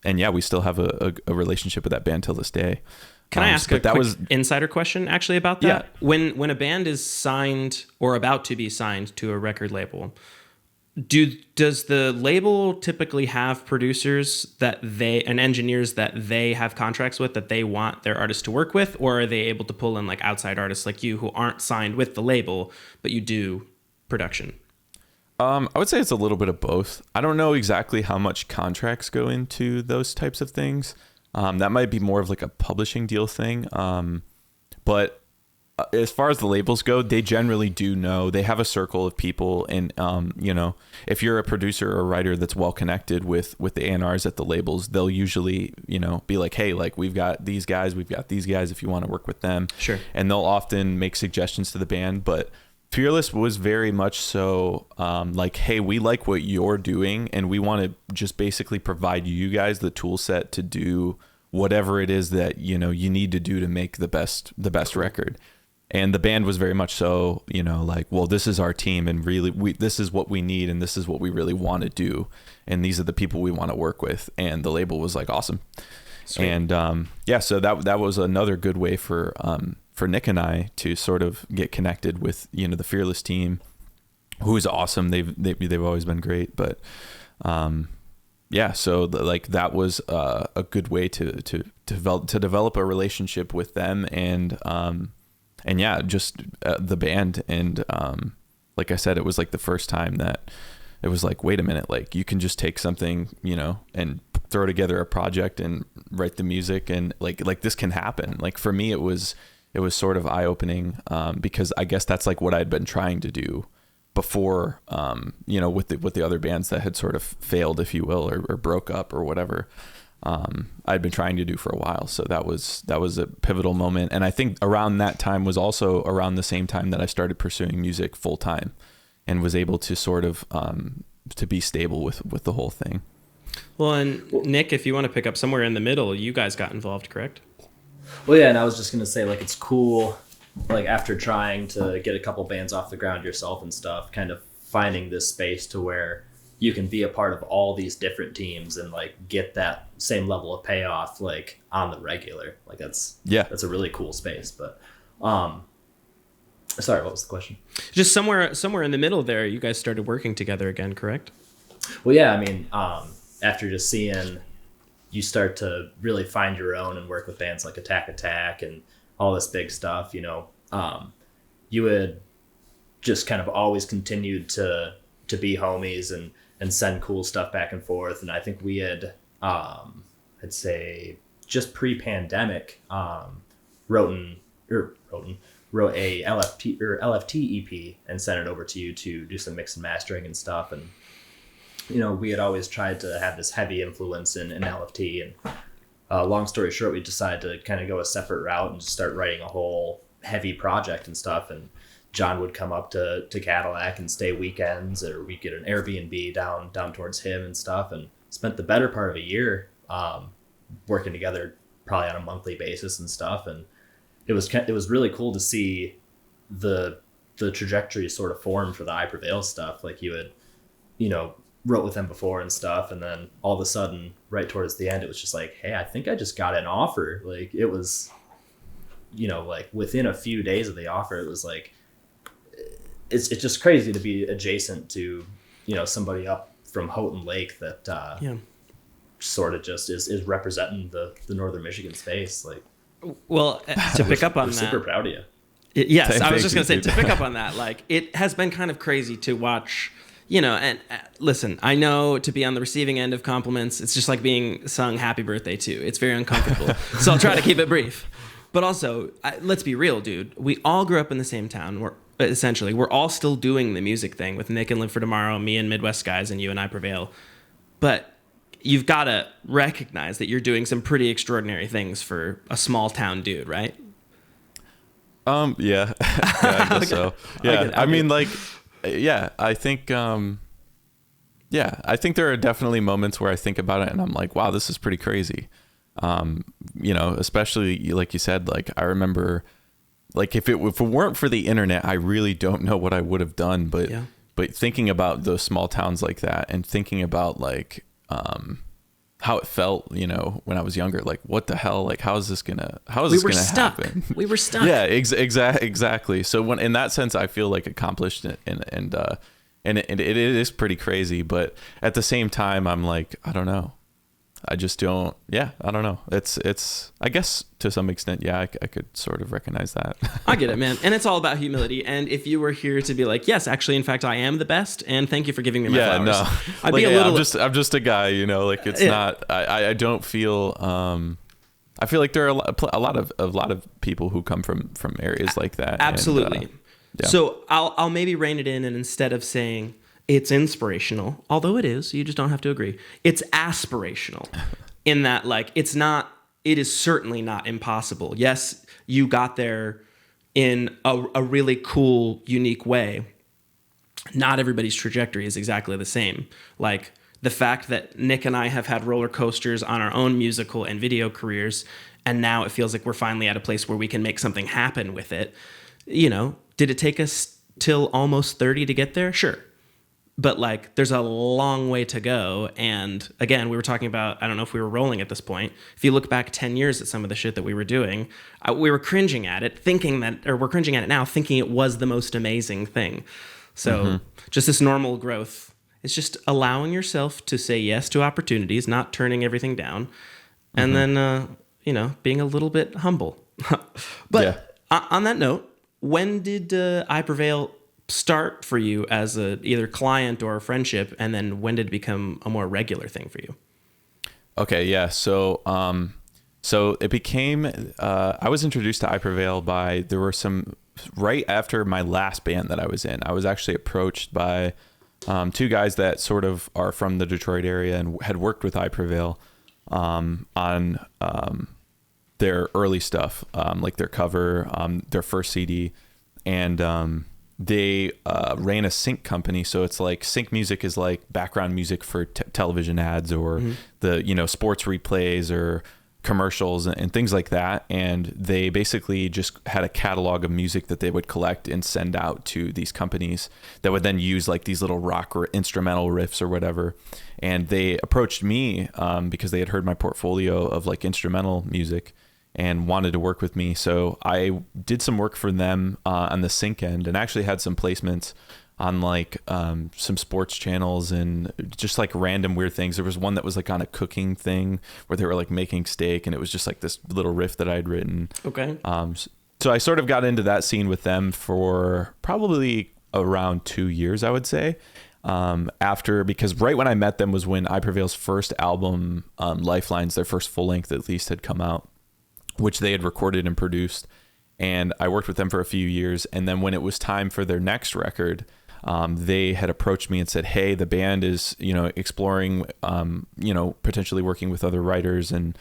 yeah, we still have a relationship with that band till this day. Can I ask a quick insider question actually about that? Yeah. When a band is signed or about to be signed to a record label, does the label typically have producers and engineers that they have contracts with that they want their artists to work with, or are they able to pull in like outside artists like you who aren't signed with the label, but you do production? I would say it's a little bit of both. I don't know exactly how much contracts go into those types of things. That might be more of like a publishing deal thing. But as far as the labels go, they generally do know. They have a circle of people, and if you're a producer or a writer that's well connected with the A&Rs at the labels, they'll usually be like, hey, like we've got these guys if you want to work with them. Sure. And they'll often make suggestions to the band. But Fearless was very much so like, hey, we like what you're doing, and we want to just basically provide you guys the tool set to do whatever it is that, you need to do to make the best record. And the band was very much so, like, well, this is our team, and really this is what we need, and this is what we really want to do, and these are the people we want to work with. And the label was like, awesome. Sweet. And so that was another good way for Nick and I to sort of get connected with, the Fearless team, who is awesome. They've always been great, but so that was a good way to develop a relationship with them, and just the band. And like I said, it was like the first time that it was like, wait a minute, like you can just take something, and throw together a project and write the music, and like this can happen. Like for me, it was sort of eye-opening, because I guess that's like what I'd been trying to do before, with the other bands that had sort of failed, if you will, or broke up or whatever. I'd been trying to do for a while. So that was a pivotal moment. And I think around that time was also around the same time that I started pursuing music full time, and was able to sort of, to be stable with the whole thing. Well, and Nick, if you want to pick up somewhere in the middle, you guys got involved, correct? Well, yeah. And I was just going to say, like, it's cool, like after trying to get a couple bands off the ground yourself and stuff, kind of finding this space to where you can be a part of all these different teams and like get that same level of payoff, like on the regular. Like that's a really cool space. But sorry, what was the question? Just somewhere in the middle there, you guys started working together again, correct? Well, yeah, I mean, after just seeing you start to really find your own and work with bands like Attack and all this big stuff, you had just kind of always continued to be homies and send cool stuff back and forth. And I think we had, I'd say just pre-pandemic, wrote a LFT EP and sent it over to you to do some mix and mastering and stuff. And, we had always tried to have this heavy influence in LFT. And long story short, we decided to kind of go a separate route and just start writing a whole heavy project and stuff. And John would come up to Cadillac and stay weekends, or we'd get an Airbnb down towards him and stuff, and spent the better part of a year working together, probably on a monthly basis and stuff. And it was really cool to see the trajectory sort of form for the Prevail stuff. Like you had, wrote with them before and stuff, and then all of a sudden, right towards the end, it was just like, hey, I think I just got an offer. Like it was, like within a few days of the offer, it was like, it's just crazy to be adjacent to, somebody up from Houghton Lake that sort of just is representing the Northern Michigan space. Like, well, to pick up on that, super proud of you. Yes, I was just going to say, to pick up on that, like it has been kind of crazy to watch, and listen, I know to be on the receiving end of compliments, it's just like being sung happy birthday to. It's very uncomfortable. So I'll try to keep it brief. But also, let's be real, dude. We all grew up in the same town. We're all still doing the music thing with Nick and Live for Tomorrow, me and Midwest Guys, and you and I Prevail. But you've got to recognize that you're doing some pretty extraordinary things for a small town dude, right? Yeah, I guess so. Yeah, I mean, like, yeah, I think, I think there are definitely moments where I think about it and I'm like, wow, this is pretty crazy. Especially like you said, like I remember, like if it weren't for the internet, I really don't know what I would have done. But thinking about those small towns like that, and thinking about like how it felt, when I was younger, like what the hell, like how is this gonna happen? We were stuck. Yeah, exactly. So when in that sense, I feel like accomplished, and it is pretty crazy. But at the same time, I'm like, I don't know. I just don't. Yeah, I don't know. It's. I guess to some extent, yeah, I could sort of recognize that. I get it, man. And it's all about humility. And if you were here to be like, yes, actually, in fact, I am the best, and thank you for giving me my flowers. No, I'd like, be a little. I'm just a guy, like it's not. I don't feel. I feel like there are a lot of people who come from areas like that. Absolutely. And, yeah. So I'll maybe rein it in, and instead of saying it's inspirational, although it is, you just don't have to agree. It's aspirational in that, like, it is certainly not impossible. Yes, you got there in a really cool, unique way. Not everybody's trajectory is exactly the same. Like, the fact that Nick and I have had roller coasters on our own musical and video careers, and now it feels like we're finally at a place where we can make something happen with it. You know, did it take us till almost 30 to get there? Sure. But like, there's a long way to go. And again, we were talking about, I don't know if we were rolling at this point. If you look back 10 years at some of the shit that we were doing, we were cringing at it, we're cringing at it now, thinking it was the most amazing thing. So just this normal growth. It's just allowing yourself to say yes to opportunities, not turning everything down. And then, being a little bit humble. But on that note, when did I Prevail start for you as a either client or a friendship, and then when did it become a more regular thing for you? Okay, yeah. So it became. I was introduced to I Prevail there were some right after my last band that I was in. I was actually approached by two guys that sort of are from the Detroit area and had worked with I Prevail on their early stuff, like their cover, their first CD, and they ran a sync company. So it's like sync music is like background music for television ads or the sports replays or commercials and things like that. And they basically just had a catalog of music that they would collect and send out to these companies that would then use like these little rock or instrumental riffs or whatever. And they approached me because they had heard my portfolio of like instrumental music and wanted to work with me. So I did some work for them on the sync end and actually had some placements on like some sports channels and just like random weird things. There was one that was like on a cooking thing where they were like making steak, and it was just like this little riff that I'd written. Okay. So I sort of got into that scene with them for probably around 2 years, I would say. Because right when I met them was when I Prevail's first album, Lifelines, their first full length at least, had come out, which they had recorded and produced. And I worked with them for a few years. And then when it was time for their next record, they had approached me and said, hey, the band is, exploring, potentially working with other writers and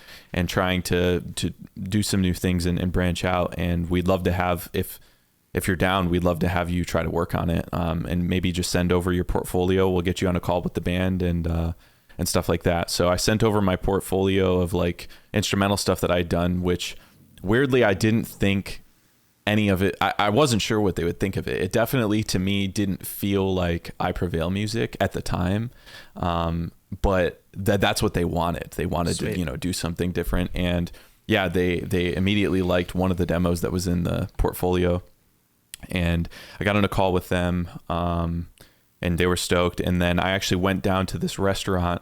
trying to do some new things and branch out. And we'd love to have, if you're down, we'd love to have you try to work on it. And maybe just send over your portfolio. We'll get you on a call with the band and stuff like that. So I sent over my portfolio of like instrumental stuff that I'd done, which weirdly, I didn't think any of it. I wasn't sure what they would think of it. It definitely, to me, didn't feel like I Prevail music at the time. But that's what they wanted. They wanted Sweet. to, do something different. And yeah, they immediately liked one of the demos that was in the portfolio. And I got on a call with them, and they were stoked. And then I actually went down to this restaurant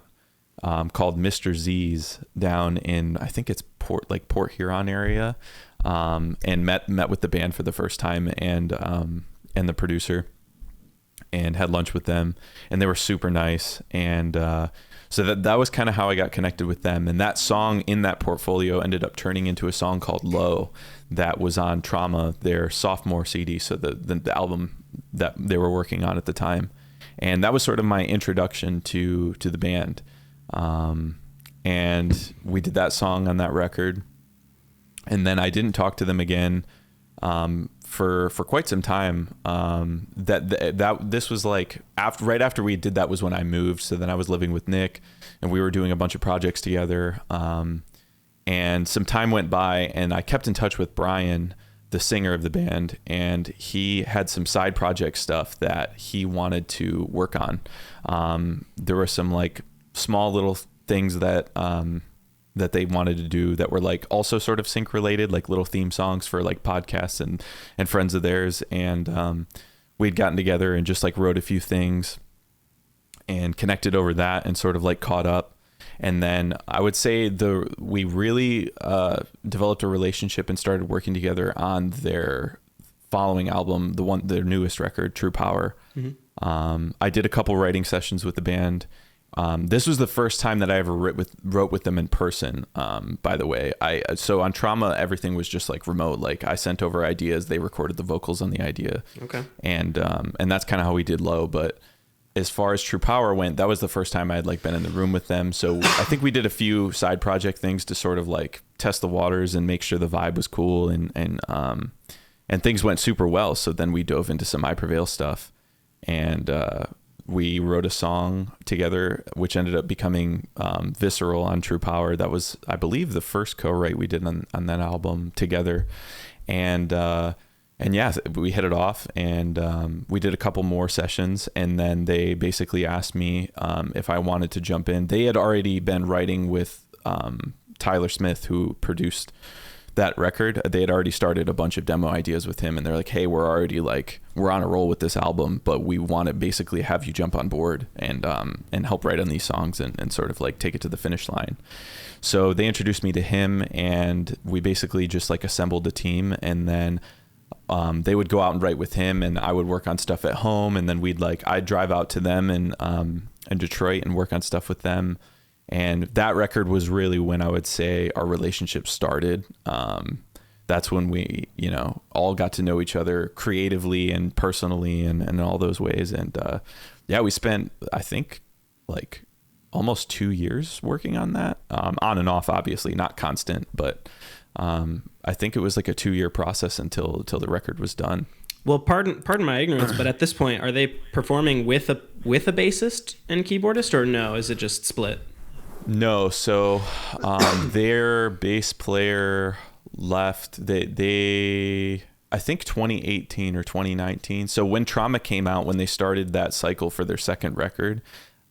called Mr. Z's down in, I think it's Port Huron area, and met with the band for the first time and the producer, and had lunch with them, and they were super nice. And so that was kind of how I got connected with them. And that song in that portfolio ended up turning into a song called Low that was on Trauma, their sophomore CD, so the album that they were working on at the time. And that was sort of my introduction to the band. And we did that song on that record. And then I didn't talk to them again for quite some time. This was like right after we did that was when I moved. So then I was living with Nick, and we were doing a bunch of projects together. And some time went by, and I kept in touch with Brian, the singer of the band, and he had some side project stuff that he wanted to work on. There were some like small little things that they wanted to do that were like also sort of sync related, like little theme songs for like podcasts and friends of theirs. And we'd gotten together and just like wrote a few things and connected over that and sort of like caught up. And then I would say we really developed a relationship and started working together on their following album, their newest record, True Power. Mm-hmm. I did a couple writing sessions with the band. This was the first time that I ever wrote with them in person. By the way, so on Trauma, everything was just like remote. Like I sent over ideas, they recorded the vocals on the idea. Okay. And that's kind of how we did Low. But as far as True Power went, that was the first time I had like been in the room with them. So I think we did a few side project things to sort of like test the waters and make sure the vibe was cool, and things went super well. So then we dove into some I Prevail stuff, and we wrote a song together, which ended up becoming Visceral on True Power. That was, I believe, the first co-write we did on that album together. And yeah, we hit it off, and we did a couple more sessions, and then they basically asked me if I wanted to jump in. They had already been writing with Tyler Smith, who produced that record. They had already started a bunch of demo ideas with him, and they're like, hey, we're on a roll with this album, but we want to basically have you jump on board and help write on these songs and sort of like take it to the finish line. So they introduced me to him, and we basically just like assembled a team, and then they would go out and write with him, and I would work on stuff at home, and then I'd drive out to them in Detroit and work on stuff with them. And that record was really when I would say our relationship started. That's when we, all got to know each other creatively and personally and in all those ways. And yeah, we spent, I think, like almost 2 years working on that, on and off, obviously not constant, but I think it was like a 2-year process until the record was done. Well, pardon my ignorance, but at this point, are they performing with a bassist and keyboardist, or no? Is it just split? No, so their bass player left. They I think 2018 or 2019. So when Trauma came out, when they started that cycle for their second record,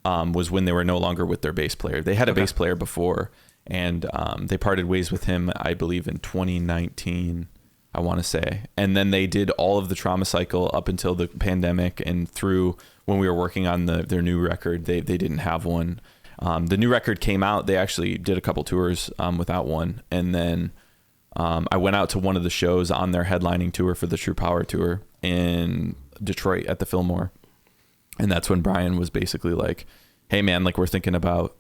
was when they were no longer with their bass player. They had a bass player before, and they parted ways with him, I believe, in 2019, I want to say. And then they did all of the Trauma cycle up until the pandemic, and through when we were working on their new record, they didn't have one. The new record came out. They actually did a couple tours without one. And then I went out to one of the shows on their headlining tour for the True Power tour in Detroit at the Fillmore. And that's when Brian was basically like, hey, man, like we're thinking about,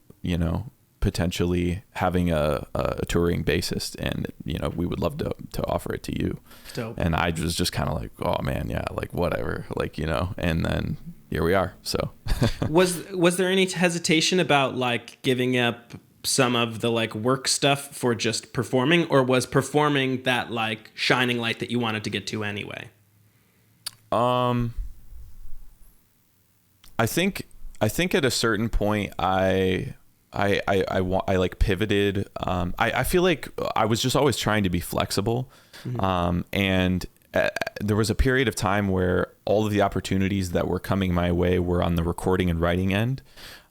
potentially having a touring bassist, and, we would love to offer it to you. Dope. And I was just kind of like, oh, man, yeah, like whatever, like, and then here we are. So was there any hesitation about like giving up some of the like work stuff for just performing, or was performing that like shining light that you wanted to get to anyway? I think at a certain point I like pivoted. I feel like I was just always trying to be flexible. Mm-hmm. And there was a period of time where all of the opportunities that were coming my way were on the recording and writing end,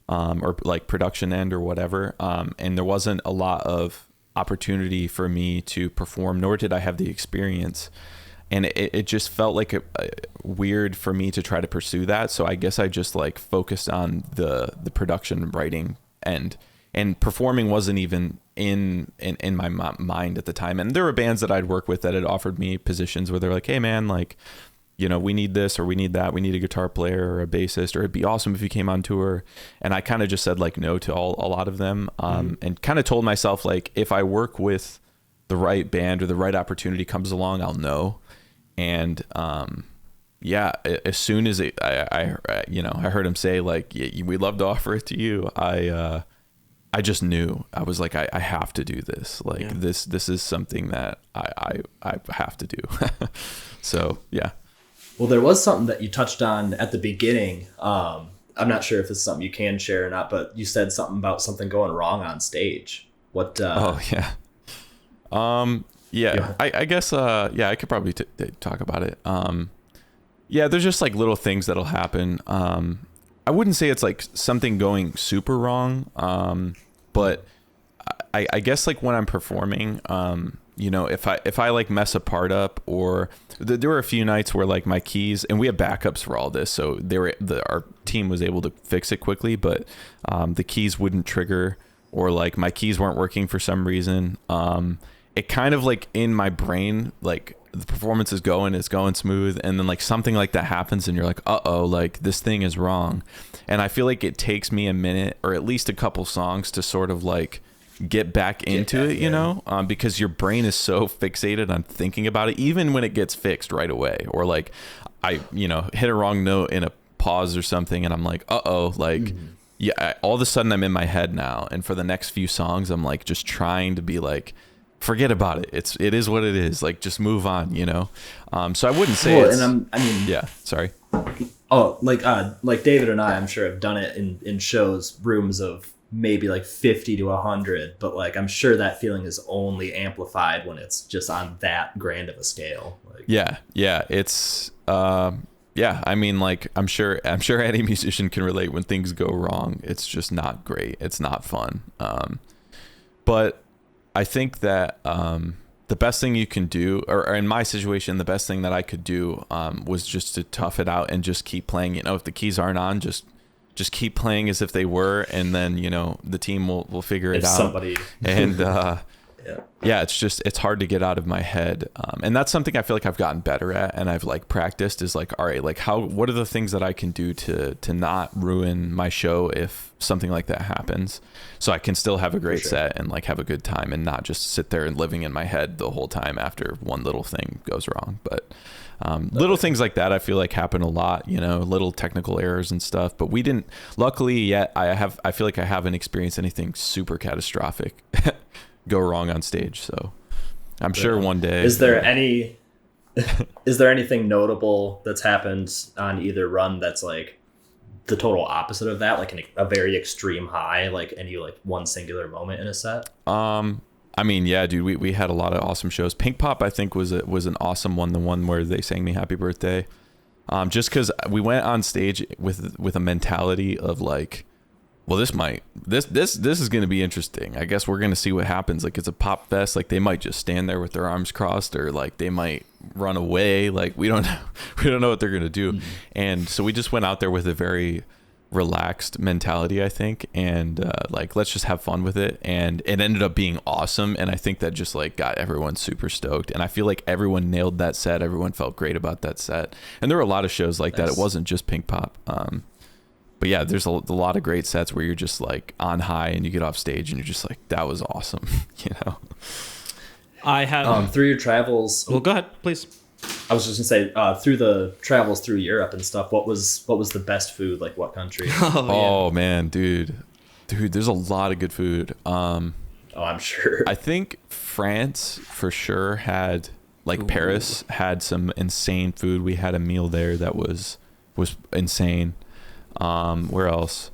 or like production end or whatever. And there wasn't a lot of opportunity for me to perform, nor did I have the experience. And it just felt like weird for me to try to pursue that. So I guess I just like focused on the production writing end, and performing wasn't even in my mind at the time. And there were bands that I'd work with that had offered me positions where they're like, hey man, like, we need this or we need that. We need a guitar player or a bassist, or it'd be awesome if you came on tour. And I kind of just said like no to a lot of them. And kind of told myself like, if I work with the right band or the right opportunity comes along, I'll know. And yeah, as soon as I heard him say like, yeah, we'd love to offer it to you, I just knew. I was like, I have to do this. Like, yeah. This is something that I have to do. So yeah. Well, there was something that you touched on at the beginning. I'm not sure if this is something you can share or not, but you said something about something going wrong on stage. What? Oh yeah. Yeah. I guess. Yeah, I could probably talk about it. Yeah, there's just like little things that'll happen. I wouldn't say it's like something going super wrong, but I guess like when I'm performing, if I like mess a part up, or there were a few nights where like my keys, and we have backups for all this, so our team was able to fix it quickly, but the keys wouldn't trigger, or like my keys weren't working for some reason. It kind of like in my brain, like the performance is going smooth, and then like something like that happens and you're like, uh-oh, like this thing is wrong. And I feel like it takes me a minute or at least a couple songs to sort of like get back into it, because your brain is so fixated on thinking about it, even when it gets fixed right away, or like I hit a wrong note in a pause or something, and I'm like, uh-oh, like yeah, all of a sudden I'm in my head now, and for the next few songs I'm like just trying to be like, forget about it. It is what it is. Like, just move on, So I wouldn't say yeah, sorry. Oh, like David and I'm sure have done it in shows, rooms of maybe like 50 to 100, but like I'm sure that feeling is only amplified when it's just on that grand of a scale. Like, yeah, it's yeah, I mean, like I'm sure any musician can relate. When things go wrong, it's just not great. It's not fun. But I think that the best thing you can do, or in my situation, the best thing that I could do was just to tough it out and just keep playing. You know, if the keys aren't on, just keep playing as if they were, and then, you know, the team will figure it out. Somebody and yeah, it's hard to get out of my head, and that's something I feel like I've gotten better at, and I've like practiced, is like, all right, like what are the things that I can do to not ruin my show if something like that happens, so I can still have a great set and like have a good time, and not just sit there and living in my head the whole time after one little thing goes wrong. But little things like that I feel like happen a lot, you know, little technical errors and stuff, but we didn't, luckily yet, I feel like I haven't experienced anything super catastrophic go wrong on stage, so I'm sure one day. Is there anything notable that's happened on either run that's like the total opposite of that, like a very extreme high, like any like one singular moment in a set? I mean, yeah, dude, we had a lot of awesome shows. Pink Pop, I think, was an awesome one, the one where they sang me happy birthday, just because we went on stage with a mentality of like, well, this is going to be interesting. I guess we're going to see what happens. Like, it's a pop fest. Like, they might just stand there with their arms crossed, or like they might run away. Like, we don't know what they're going to do. Mm-hmm. And so we just went out there with a very relaxed mentality, I think, and like, let's just have fun with it. And it ended up being awesome. And I think that just like got everyone super stoked. And I feel like everyone nailed that set. Everyone felt great about that set. And there were a lot of shows like that. It wasn't just Pink Pop. But yeah, there's a lot of great sets where you're just like on high, and you get off stage and you're just like, that was awesome. You know, I have through your travels. Well, go ahead, please. I was just gonna say, through the travels through Europe and stuff, what was the best food? Like, what country? Oh man, dude, there's a lot of good food. Oh, I'm sure. I think France for sure had, like, Paris had some insane food. We had a meal there that was insane. Where else?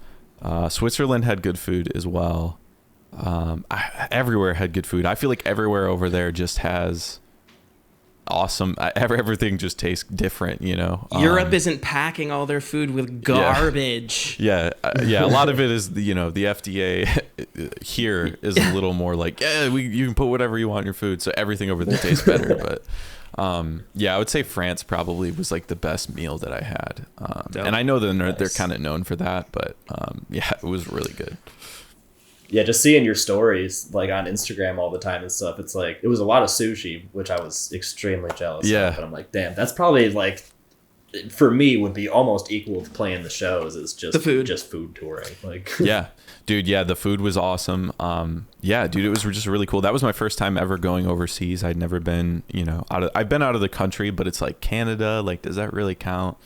Switzerland had good food as well. Everywhere had good food. I feel like everywhere over there just has awesome. Everything just tastes different, you know. Europe isn't packing all their food with garbage. Yeah. A lot of it is the FDA here is a little more like, you can put whatever you want in your food, so everything over there tastes better. But I would say France probably was like the best meal that I had. And I know that they're kind of known for that, but it was really good. Yeah, just seeing your stories like on Instagram all the time and stuff, it's like, it was a lot of sushi, which I was extremely jealous of. But I'm like, damn, that's probably like, for me, would be almost equal to playing the shows. Is just the food, just food touring. Like, yeah, dude. Yeah, the food was awesome. Yeah, dude, it was just really cool. That was my first time ever going overseas. I'd never been, I've been out of the country, but it's like Canada. Like, does that really count?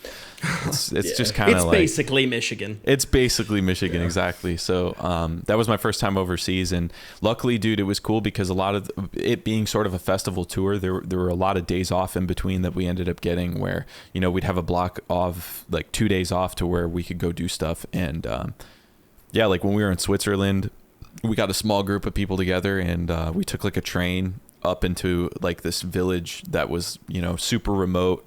It's just kind of like, it's basically Michigan. It's basically Michigan, exactly. So that was my first time overseas, and luckily, dude, it was cool because a lot of it being sort of a festival tour, there were a lot of days off in between that we ended up getting, where we'd have a block of like 2 days off to where we could go do stuff. And like when we were in Switzerland, we got a small group of people together, and we took like a train up into like this village that was super remote.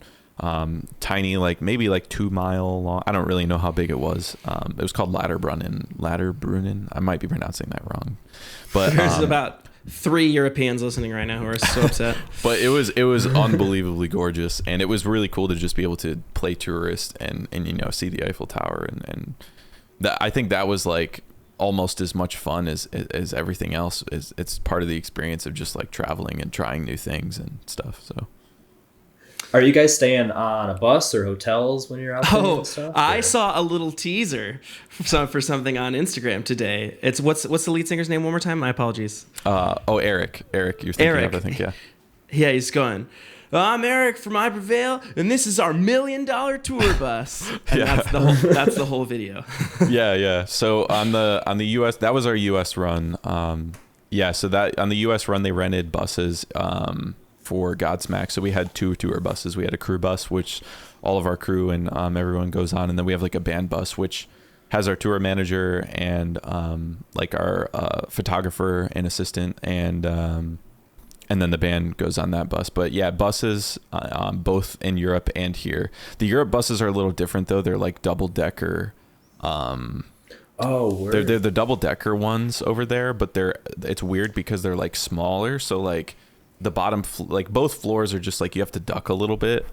Tiny, like maybe like 2 mile long. I don't really know how big it was. It was called Ladderbrunnen. I might be pronouncing that wrong, but there's about 3 Europeans listening right now who are so upset. But it was unbelievably gorgeous, and it was really cool to just be able to play tourist and see the Eiffel Tower, and that, I think that was like almost as much fun as everything else. It's part of the experience of just like traveling and trying new things and stuff. So. Are you guys staying on a bus or hotels when you're out there and stuff? I saw a little teaser for something on Instagram today. It's what's the lead singer's name one more time? My apologies. Eric. You're thinking of, I think, yeah. Yeah, he's going, I'm Eric from Prevail, and this is our $1 million tour bus. And that's the whole video. Yeah. So on the US, that was our US run. So that on the US run, they rented buses for Godsmack. So we had 2 tour buses. We had a crew bus, which all of our crew and everyone goes on, and then we have like a band bus which has our tour manager and like our photographer and assistant, and then the band goes on that bus. But yeah, buses both in Europe and here. The Europe buses are a little different though. They're like double decker. They're the double decker ones over there, but it's weird because they're like smaller. So like the bottom, like both floors are just like you have to duck a little bit.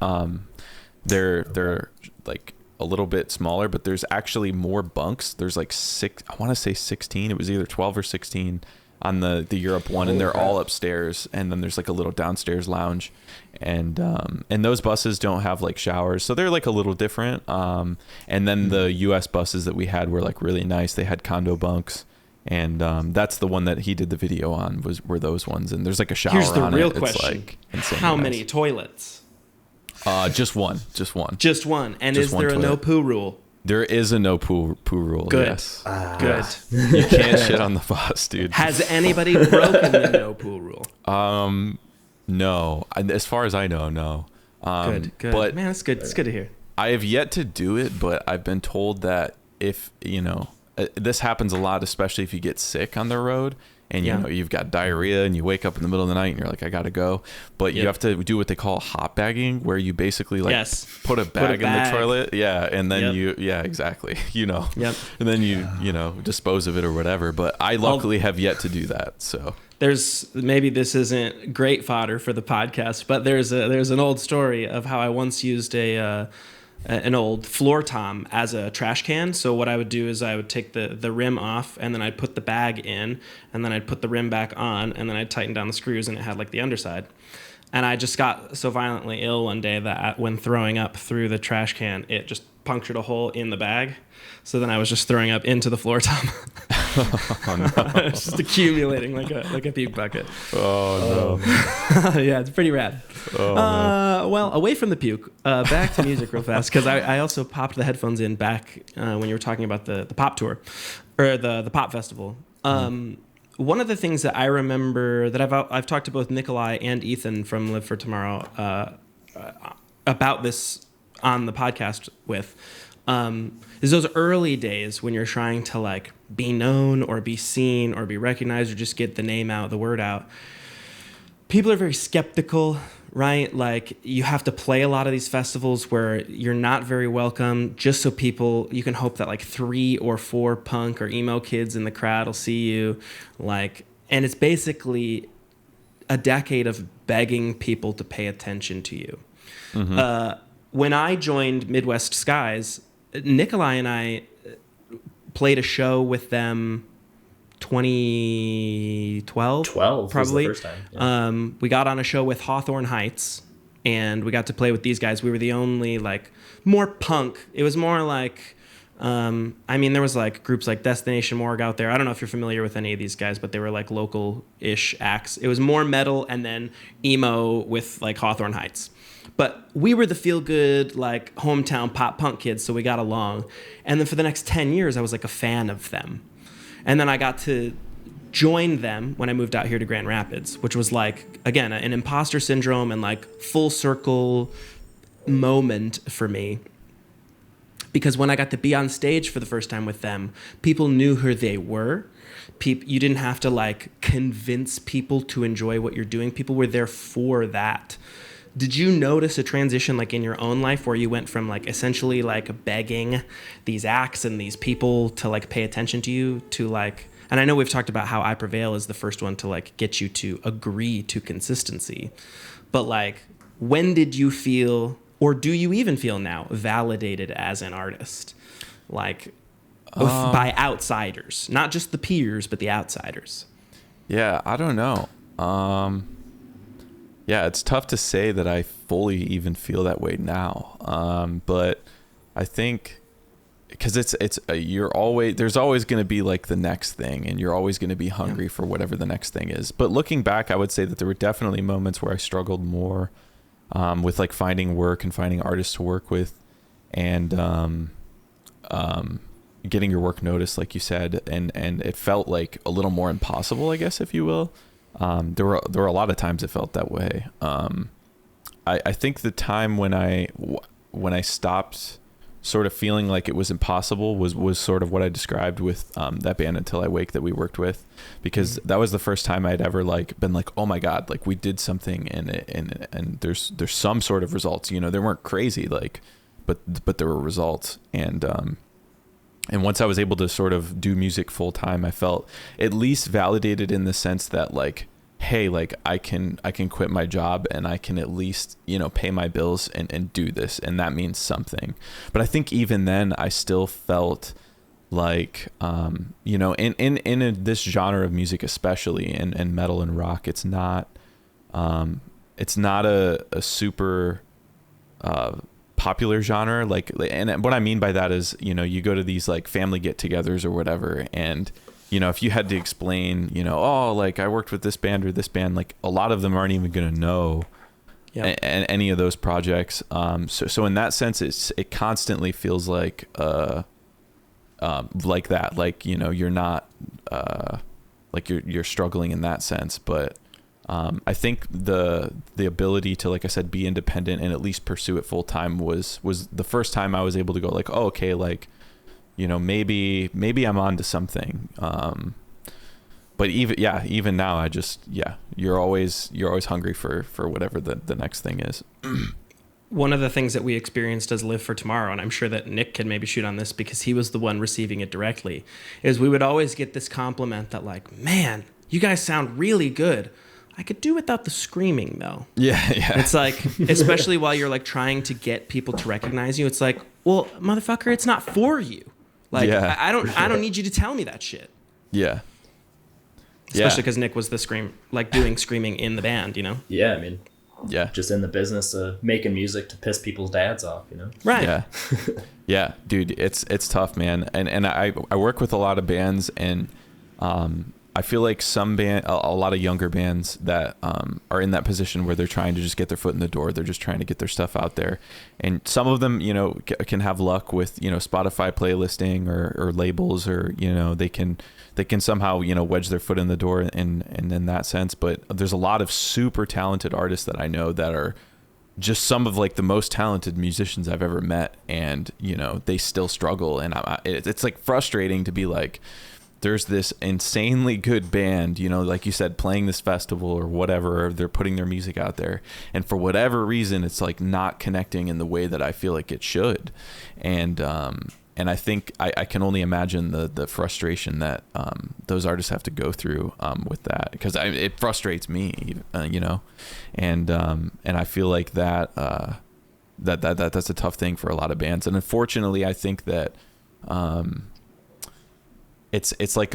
They're like a little bit smaller, but there's actually more bunks. There's like I want to say 16. It was either 12 or 16 on the Europe one, and they're all upstairs. And then there's like a little downstairs lounge, and those buses don't have like showers, so they're like a little different. And then the US buses that we had were like really nice. They had condo bunks, and that's the one that he did the video on were those ones. And there's like a shower. Here's the real question: like how many toilets? Just one. Just one. And is there a no poo rule? There is a no poo rule. Good. Yes. Good. You can't shit on the bus, dude. Has anybody broken the no poo rule? No. As far as I know, no. Good. But man, that's good. It's good to hear. I have yet to do it, but I've been told that if this happens a lot, especially if you get sick on the road. And you know you've got diarrhea and you wake up in the middle of the night and you're like, I gotta go. But you have to do what they call hot bagging, where you basically like put a bag in the toilet, and then exactly, and then you dispose of it or whatever. But I luckily have yet to do that. So maybe this isn't great fodder for the podcast, but there's an old story of how I once used an old floor tom as a trash can. So what I would do is I would take the rim off, and then I'd put the bag in, and then I'd put the rim back on, and then I'd tighten down the screws, and it had like the underside. And I just got so violently ill one day that when throwing up through the trash can, it just punctured a hole in the bag. So then I was just throwing up into the floor tom. Oh, no. It's just accumulating like a puke bucket. Oh no. Yeah, it's pretty rad. Well, away from the puke, back to music real fast, because I also popped the headphones in back when you were talking about the pop tour or the pop festival. One of the things that I remember that I've talked to both Nikolai and Ethan from Live for Tomorrow about this on the podcast with is those early days when you're trying to like be known or be seen or be recognized or just get the name out, the word out. People are very skeptical, right? Like you have to play a lot of these festivals where you're not very welcome, just so you can hope that like 3 or 4 punk or emo kids in the crowd will see you. And it's basically a decade of begging people to pay attention to you. Mm-hmm. When I joined Midwest Skies, Nikolai and I played a show with them 2012 probably was the first time. Yeah. We got on a show with Hawthorne Heights, and we got to play with these guys. We were the only like more punk. It was more like there was like groups like Destination Morgue out there. I don't know if you're familiar with any of these guys, but they were like local-ish acts. It was more metal and then emo with like Hawthorne Heights. But we were the feel-good, like, hometown pop-punk kids, so we got along. And then for the next 10 years, I was, like, a fan of them. And then I got to join them when I moved out here to Grand Rapids, which was, like, again, an imposter syndrome and, like, full-circle moment for me. Because when I got to be on stage for the first time with them, people knew who they were. You didn't have to, like, convince people to enjoy what you're doing. People were there for that. Did you notice a transition like in your own life where you went from like essentially like begging these acts and these people to like pay attention to you to like, and I know we've talked about how I Prevail is the first one to like get you to agree to consistency, but like when did you feel, or do you even feel now, validated as an artist? Like by outsiders, not just the peers, but the outsiders. Yeah, I don't know. Yeah, it's tough to say that I fully even feel that way now. But I think because there's always going to be like the next thing, and you're always going to be hungry for whatever the next thing is. But looking back, I would say that there were definitely moments where I struggled more with like finding work and finding artists to work with, and getting your work noticed, like you said, and it felt like a little more impossible, I guess, if you will. There were a lot of times it felt that way. I think the time when I stopped sort of feeling like it was impossible was sort of what I described with that band Until I Wake that we worked with, because that was the first time I'd ever like been like, oh my God, like we did something and there's some sort of results, you know. They weren't crazy, like, but there were results. And once I was able to sort of do music full time, I felt at least validated in the sense that like, hey, like I can quit my job and I can at least, you know, pay my bills and do this. And that means something. But I think even then I still felt like, you know, in this genre of music, especially in metal and rock, it's not a super, popular genre. Like, and what I mean by that is, you know, you go to these like family get-togethers or whatever, and you know, if you had to explain, you know, oh, like I worked with this band or this band, like a lot of them aren't even going to know any of those projects. So in that sense, it constantly feels like that, like, you know, you're not, like you're struggling in that sense. But, I think the ability to, like I said, be independent and at least pursue it full time was the first time I was able to go like, oh, okay, like, you know, maybe I'm onto something. But even now, I just, you're always hungry for whatever the next thing is. One of the things that we experienced as Live for Tomorrow, and I'm sure that Nick can maybe shoot on this because he was the one receiving it directly, is we would always get this compliment that like, man, you guys sound really good. I could do without the screaming though. Yeah. It's like, especially while you're like trying to get people to recognize you, it's like, well, motherfucker, it's not for you. Like, I don't need you to tell me that shit. Yeah. Especially because Nick was the doing screaming in the band, you know? Yeah, I mean, yeah, just in the business of making music to piss people's dads off, you know? Right. Yeah. Yeah, dude, it's tough, man. And I work with a lot of bands, and I feel like a lot of younger bands that are in that position where they're trying to just get their foot in the door. They're just trying to get their stuff out there. And some of them, you know, can have luck with, you know, Spotify playlisting or labels, or, you know, they can somehow, you know, wedge their foot in the door in that sense. But there's a lot of super talented artists that I know that are just some of like the most talented musicians I've ever met. And, you know, they still struggle. And it's like frustrating to be like, there's this insanely good band, you know, like you said, playing this festival or whatever, or they're putting their music out there, and for whatever reason, it's like not connecting in the way that I feel like it should. And I think I can only imagine the frustration that those artists have to go through with that, because it frustrates me, you know, and I feel like that's a tough thing for a lot of bands. And unfortunately, I think that it's like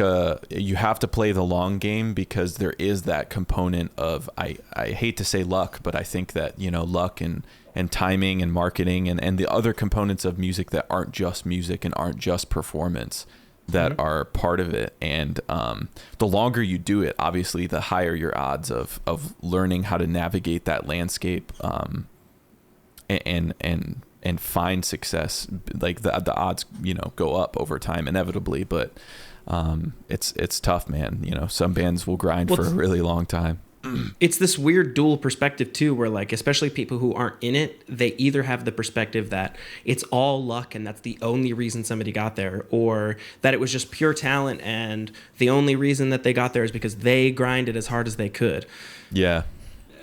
you have to play the long game, because there is that component of, I hate to say luck, but I think that, you know, luck and timing and marketing and the other components of music that aren't just music and aren't just performance that are part of it. And the longer you do it, obviously, the higher your odds of learning how to navigate that landscape and find success. Like the odds, you know, go up over time inevitably, but it's tough, man. You know, some bands will grind for a really long time. It's this weird dual perspective too, where like, especially people who aren't in it, they either have the perspective that it's all luck and that's the only reason somebody got there, or that it was just pure talent and the only reason that they got there is because they grinded as hard as they could. Yeah.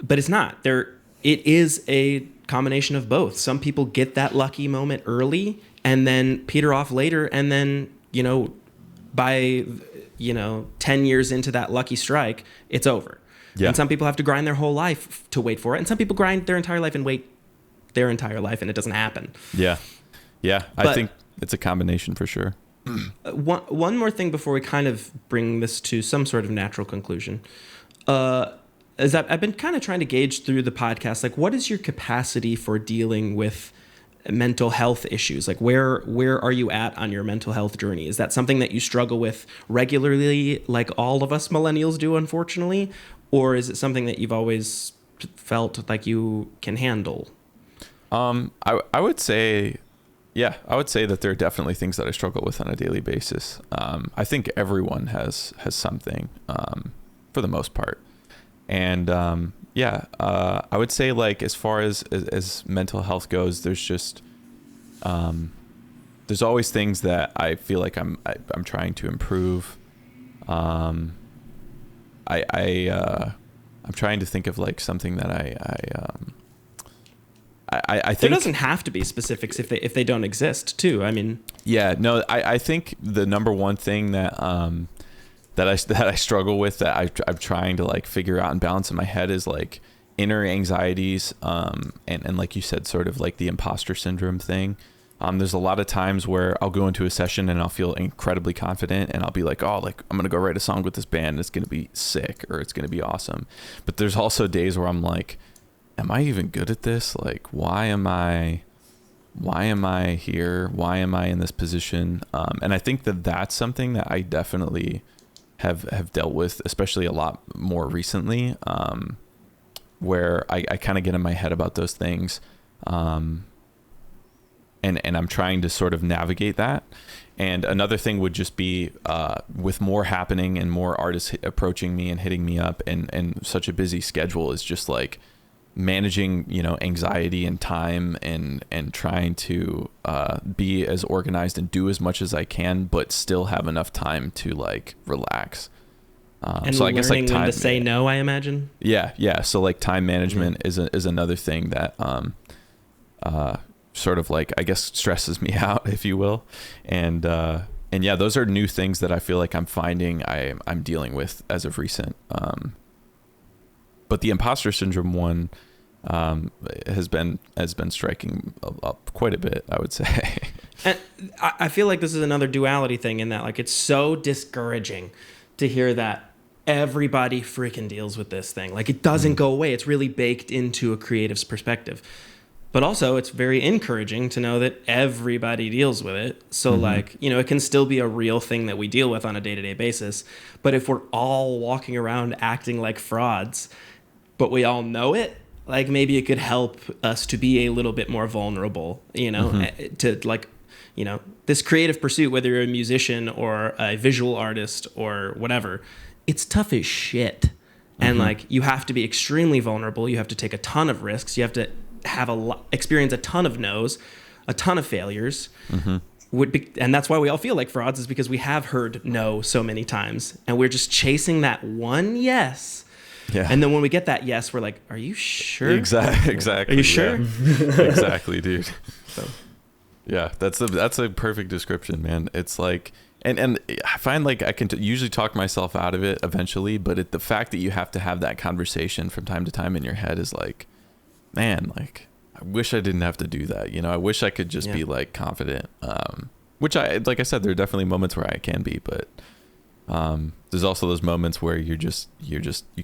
But it's not. It is a combination of both. Some people get that lucky moment early and then peter off later, and then, you know, by, you know, 10 years into that lucky strike, it's over. Yeah. And some people have to grind their whole life to wait for it, and some people grind their entire life and wait their entire life and it doesn't happen. Yeah. I think it's a combination for sure. One more thing before we kind of bring this to some sort of natural conclusion. Is that I've been kind of trying to gauge through the podcast, like, what is your capacity for dealing with mental health issues? Like, where are you at on your mental health journey? Is that something that you struggle with regularly, like all of us millennials do, unfortunately? Or is it something that you've always felt like you can handle? I would say that there are definitely things that I struggle with on a daily basis. I think everyone has something, for the most part. And Yeah, I would say like as far as mental health goes, there's just there's always things that I feel like I'm trying to improve. I'm trying to think of like something that I think there doesn't have to be specifics if they don't exist too. I mean, yeah, no, I think the number one thing that I struggle with, that I'm trying to like figure out and balance in my head, is like inner anxieties, and like you said, sort of like the imposter syndrome thing. There's a lot of times where I'll go into a session and I'll feel incredibly confident and I'll be like, oh, like I'm going to go write a song with this band and it's going to be sick or it's going to be awesome. But there's also days where I'm like, am I even good at this? Like, why am I here? Why am I in this position? And I think that that's something that I definitely have dealt with, especially a lot more recently, where I kind of get in my head about those things. And I'm trying to sort of navigate that. And another thing would just be with more happening and more artists approaching me and hitting me up, and such a busy schedule, is just like managing, anxiety and time, and trying to be as organized and do as much as I can, but still have enough time to like relax. And so I guess like time when to say no, I imagine. Yeah. So like time management is another thing that sort of like, I guess, stresses me out, if you will. And yeah, those are new things that I feel like I'm finding I'm dealing with as of recent. But the imposter syndrome one has been striking up quite a bit, I would say. And I feel like this is another duality thing, in that like it's so discouraging to hear that everybody freaking deals with this thing. Like it doesn't go away. It's really baked into a creative's perspective. But also it's very encouraging to know that everybody deals with it. So like, it can still be a real thing that we deal with on a day-to-day basis. But if we're all walking around acting like frauds, but we all know it, like maybe it could help us to be a little bit more vulnerable, to like, this creative pursuit, whether you're a musician or a visual artist or whatever, it's tough as shit. And like, you have to be extremely vulnerable. You have to take a ton of risks. You have to experience a ton of no's, a ton of failures. And that's why we all feel like frauds, is because we have heard no so many times and we're just chasing that one yes. Yeah. And then when we get that yes, we're like, are you sure? Exactly. Are you sure? Yeah. Exactly, dude. So, yeah, that's a perfect description, man. It's like, and I find like I can usually talk myself out of it eventually, but the fact that you have to have that conversation from time to time in your head is like, man, like I wish I didn't have to do that. I wish I could just be like confident. Which like I said, there are definitely moments where I can be, but there's also those moments where you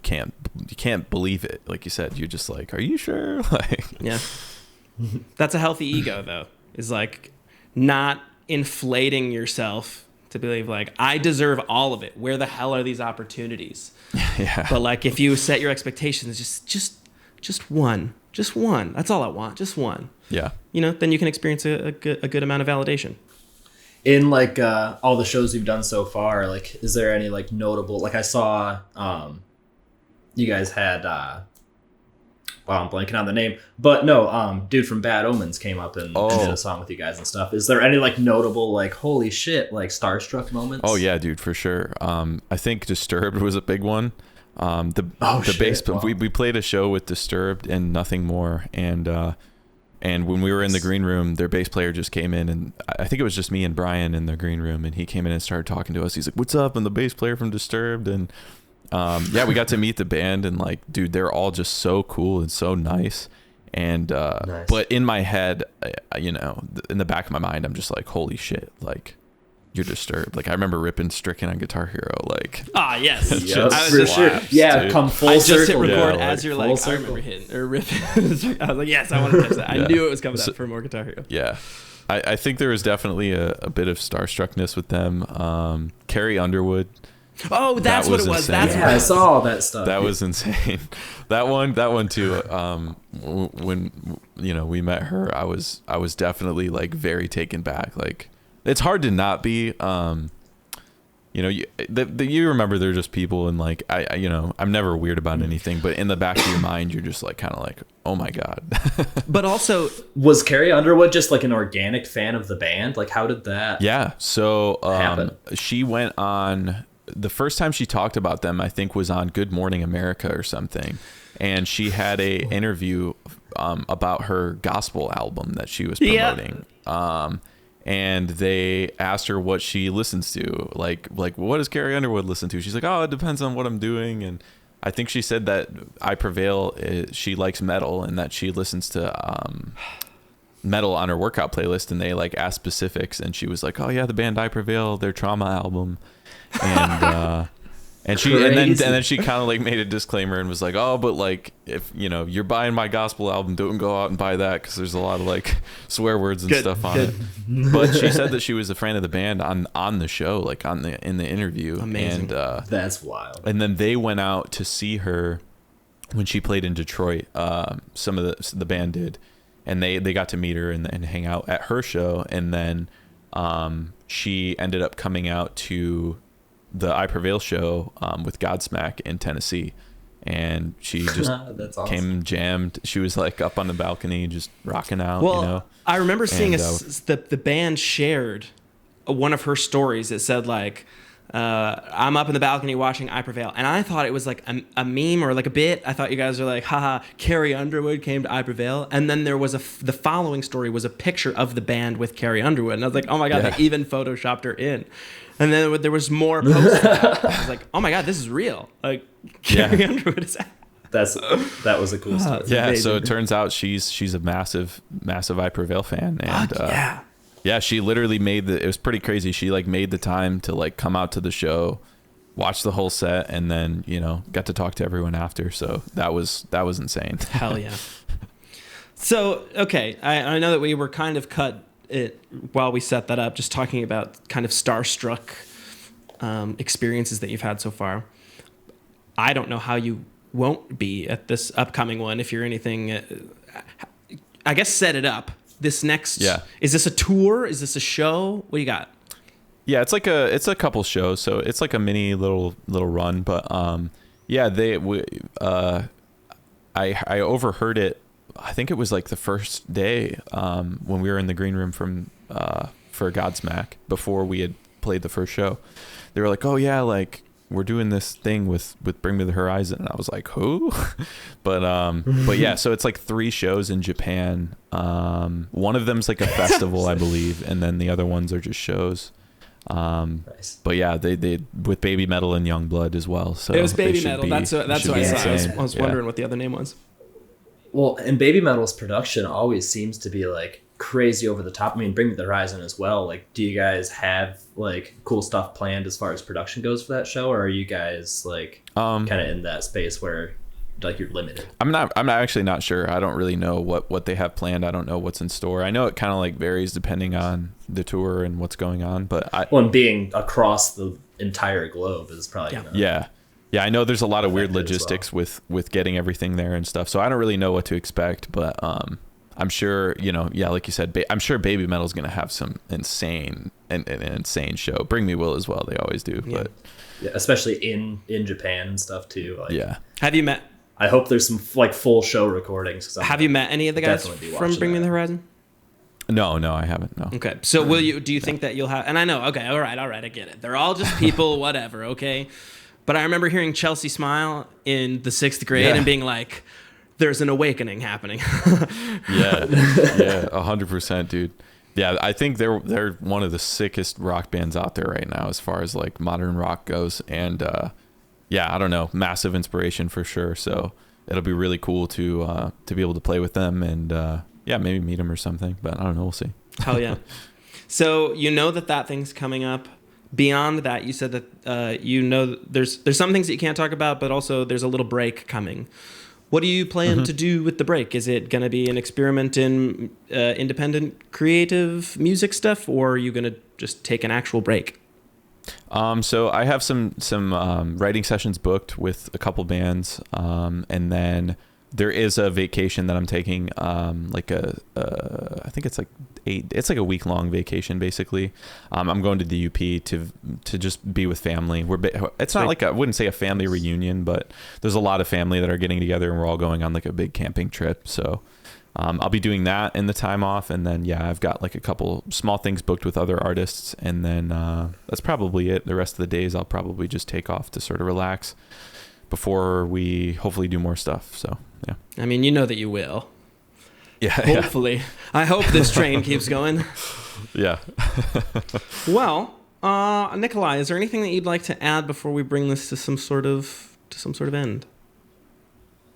can't believe it. Like you said, you're just like, are you sure? Like, yeah, that's a healthy ego though, is like not inflating yourself to believe like I deserve all of it. Where the hell are these opportunities? Yeah. But like if you set your expectations, just one. That's all I want. Just one. Yeah. Then you can experience a good amount of validation. In like all the shows you've done so far, like is there any like notable, like I saw you guys had wow, I'm blanking on the name, but no, dude from Bad Omens came up and did a song with you guys and stuff. Is there any like notable, like holy shit, like starstruck moments? Oh yeah, dude, for sure. I think Disturbed was a big one. The bass, wow. we played a show with Disturbed and Nothing More, and when we were in the green room, their bass player just came in, and I think it was just me and Brian in the green room, and he came in and started talking to us. He's like, "What's up?" I'm the bass player from Disturbed, and yeah, we got to meet the band, and like, dude, they're all just so cool and so nice. And nice. But in my head, in the back of my mind, I'm just like, holy shit, like, you're Disturbed. Like I remember ripping Stricken on Guitar Hero. Like yes, for sure. Yeah, dude. Come full circle. I just hit record as you're like, I remember hitting or ripping. I was like, yes, I want to touch that. I knew it was coming up for more Guitar Hero. Yeah, I think there was definitely a bit of starstruckness with them. Carrie Underwood. Oh, that's what it was. Insane. That's I saw all that stuff. That was insane. That one too. When we met her, I was definitely like very taken back. Like it's hard to not be. you remember they're just people, and like I'm never weird about anything, but in the back of your mind you're just like kind of like, oh my god. But also, was Carrie Underwood just like an organic fan of the band? Like, how did that so happen? She went on, the first time she talked about them I think was on Good Morning America or something, and she had a interview about her gospel album that she was promoting. And they asked her what she listens to, like what does Carrie Underwood listen to? She's like, oh, it depends on what I'm doing. And I think she said that I Prevail, she likes metal, and that she listens to metal on her workout playlist, and they like asked specifics, and she was like, oh yeah, the band I Prevail, their Trauma album. And she and then she kind of like made a disclaimer and was like, oh, but like if you're buying my gospel album, don't go out and buy that, because there's a lot of like swear words and stuff on it. But she said that she was a fan of the band on the show, like in the interview. Amazing. And that's wild. And then they went out to see her when she played in Detroit. Some of the band did, and they got to meet her and hang out at her show. And then she ended up coming out to the I Prevail show with Godsmack in Tennessee, and she just That's awesome. came and jammed. She was like up on the balcony just rocking out. Well, I remember seeing the band shared one of her stories. It said like, I'm up in the balcony watching I Prevail, and I thought it was like a meme or like a bit. I thought you guys were like, haha, Carrie Underwood came to I Prevail. And then there was the following story was a picture of the band with Carrie Underwood, and I was like, oh my god, they even photoshopped her in. And then there was more posts. I was like, oh my god, this is real. Like Carrie Underwood is. That was a cool story. Yeah, so it turns out she's a massive I Prevail fan, and yeah, she literally it was pretty crazy. She like made the time to like come out to the show, watch the whole set, and then got to talk to everyone after. So that was insane. Hell yeah. So okay, I know that we were kind of cut it while we set that up, just talking about kind of starstruck experiences that you've had so far. I don't know how you won't be at this upcoming one if you're anything. I guess set it up. This next, is this a tour? Is this a show? What do you got? Yeah, it's a couple shows, so it's like a mini little run. But I overheard it. I think it was like the first day when we were in the green room for Godsmack before we had played the first show. They were like, "Oh yeah, like we're doing this thing with Bring Me the Horizon," and I was like, "Who?" but yeah, so it's like 3 shows in Japan. One of them's like a festival, I believe, and then the other ones are just shows. Nice. But yeah, they with Baby Metal and Young Blood as well. So it was Baby Metal. That's what I saw. I was wondering what the other name was. Well, and Baby Metal's production always seems to be like crazy over the top. I mean, Bring Me the Horizon as well. Like, do you guys have like cool stuff planned as far as production goes for that show, or are you guys like kind of in that space where like you're limited? I'm actually not sure. I don't really know what they have planned. I don't know what's in store. I know it kind of like varies depending on the tour and what's going on. But and being across the entire globe is probably Yeah, I know there's a lot of weird logistics with getting everything there and stuff. So I don't really know what to expect, but I'm sure, like you said, I'm sure Baby Metal's going to have some an insane show. Bring Me will as well. They always do. Yeah. But yeah, especially in Japan and stuff too. Like, yeah. Have you met? I hope there's some like full show recordings. Have you met any of the guys from Bring Me the Horizon? No, I haven't. No. Okay. So do you think that you'll have, and I know, okay, all right, I get it. They're all just people, whatever. Okay. But I remember hearing Chelsea Smile in the 6th grade and being like, there's an awakening happening. Yeah, 100%, dude. Yeah, I think they're one of the sickest rock bands out there right now as far as like modern rock goes. And I don't know, massive inspiration for sure. So it'll be really cool to be able to play with them and maybe meet them or something. But I don't know, we'll see. Hell yeah. So that thing's coming up. Beyond that, you said that there's some things that you can't talk about, but also there's a little break coming. What do you plan to do with the break? Is it going to be an experiment in independent creative music stuff, or are you going to just take an actual break? So I have some writing sessions booked with a couple bands, and then there is a vacation that I'm taking, like I think it's like it's like a week-long vacation basically. I'm going to the UP to just be with family. It's not like I wouldn't say a family reunion, but there's a lot of family that are getting together and we're all going on like a big camping trip. So I'll be doing that in the time off, and then I've got like a couple small things booked with other artists, and then that's probably it. The rest of the days I'll probably just take off to sort of relax before we hopefully do more stuff. So yeah. I mean, you know that you will. Yeah. Hopefully. Yeah. I hope this train keeps going. Yeah. Well, Nikolai, is there anything that you'd like to add before we bring this to some sort of end?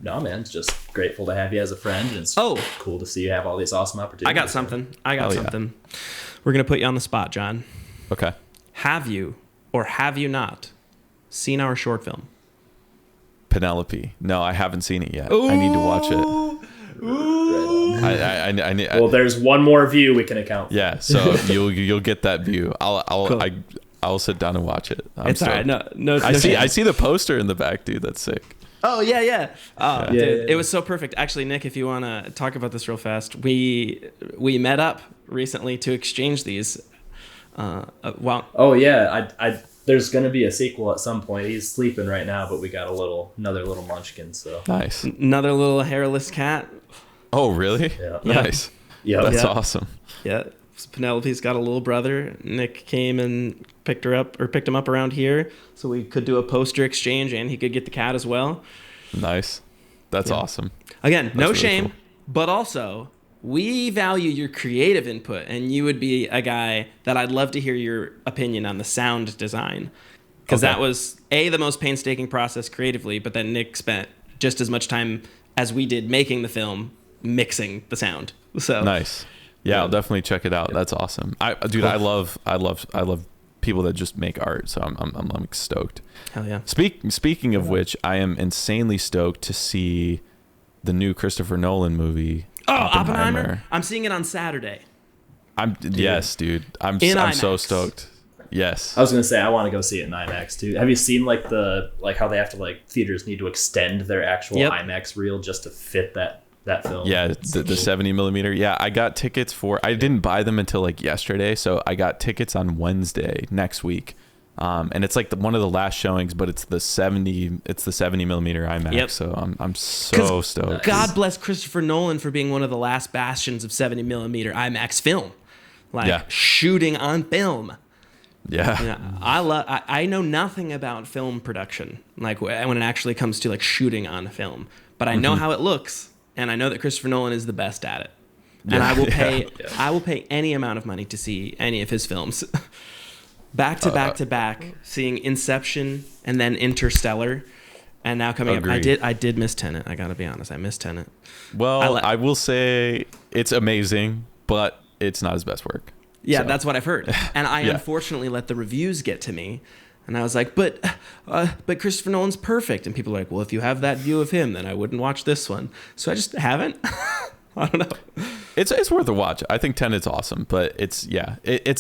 No, man, it's just grateful to have you as a friend, and it's cool to see you have all these awesome opportunities. I got something. Yeah. We're going to put you on the spot, John. Okay. Have you or have you not seen our short film? Penelope. No, I haven't seen it yet. Ooh. I need to watch it. Ooh. I need. Well, there's one more view we can account for. Yeah, so you'll get that view. I'll sit down and watch it. It's all right. No. I see the poster in the back, dude. That's sick. Oh yeah. Dude, yeah. It was so perfect. Actually, Nick, if you want to talk about this real fast, we met up recently to exchange these. Oh yeah, I there's gonna be a sequel at some point. He's sleeping right now, but we got another little munchkin. So nice. Another little hairless cat. Oh really? Yeah. Nice. Yeah. That's awesome. Yeah. Penelope's got a little brother. Nick came and picked him up around here, so we could do a poster exchange, and he could get the cat as well. Nice. That's awesome. Again, That's no really shame, cool. but also we value your creative input, and you would be a guy that I'd love to hear your opinion on the sound design, because that was the most painstaking process creatively, but then Nick spent just as much time as we did making the film mixing the sound. So nice. Yeah, I'll definitely check it out. That's awesome. Dude, I love people that just make art, so I'm stoked. Hell yeah. Speaking of which, I am insanely stoked to see the new Christopher Nolan movie. Oh, Oppenheimer. I'm seeing it on Saturday. Yes, dude. I'm so stoked. Yes. I was gonna say I want to go see it in IMAX too. Have you seen like how they have to theaters need to extend their actual IMAX reel just to fit that film? Yeah, the 70 millimeter. Yeah, I got tickets I didn't buy them until like yesterday, so I got tickets on Wednesday next week. And it's like one of the last showings, but it's the 70 millimeter IMAX. Yep. So I'm so stoked. God bless Christopher Nolan for being one of the last bastions of 70 millimeter IMAX film, shooting on film. Yeah. I know nothing about film production, like when it actually comes to like shooting on film, but I know how it looks, and I know that Christopher Nolan is the best at it. And I will pay any amount of money to see any of his films. Back to back, seeing Inception and then Interstellar, and now coming up. I did miss Tenet. I gotta be honest, I missed Tenet. Well, I will say it's amazing, but it's not his best work. Yeah, so. That's what I've heard, and I unfortunately let the reviews get to me, and I was like, but Christopher Nolan's perfect, and people are like, well, if you have that view of him, then I wouldn't watch this one. So I just haven't. I don't know. It's worth a watch. I think Tenet's awesome, but it's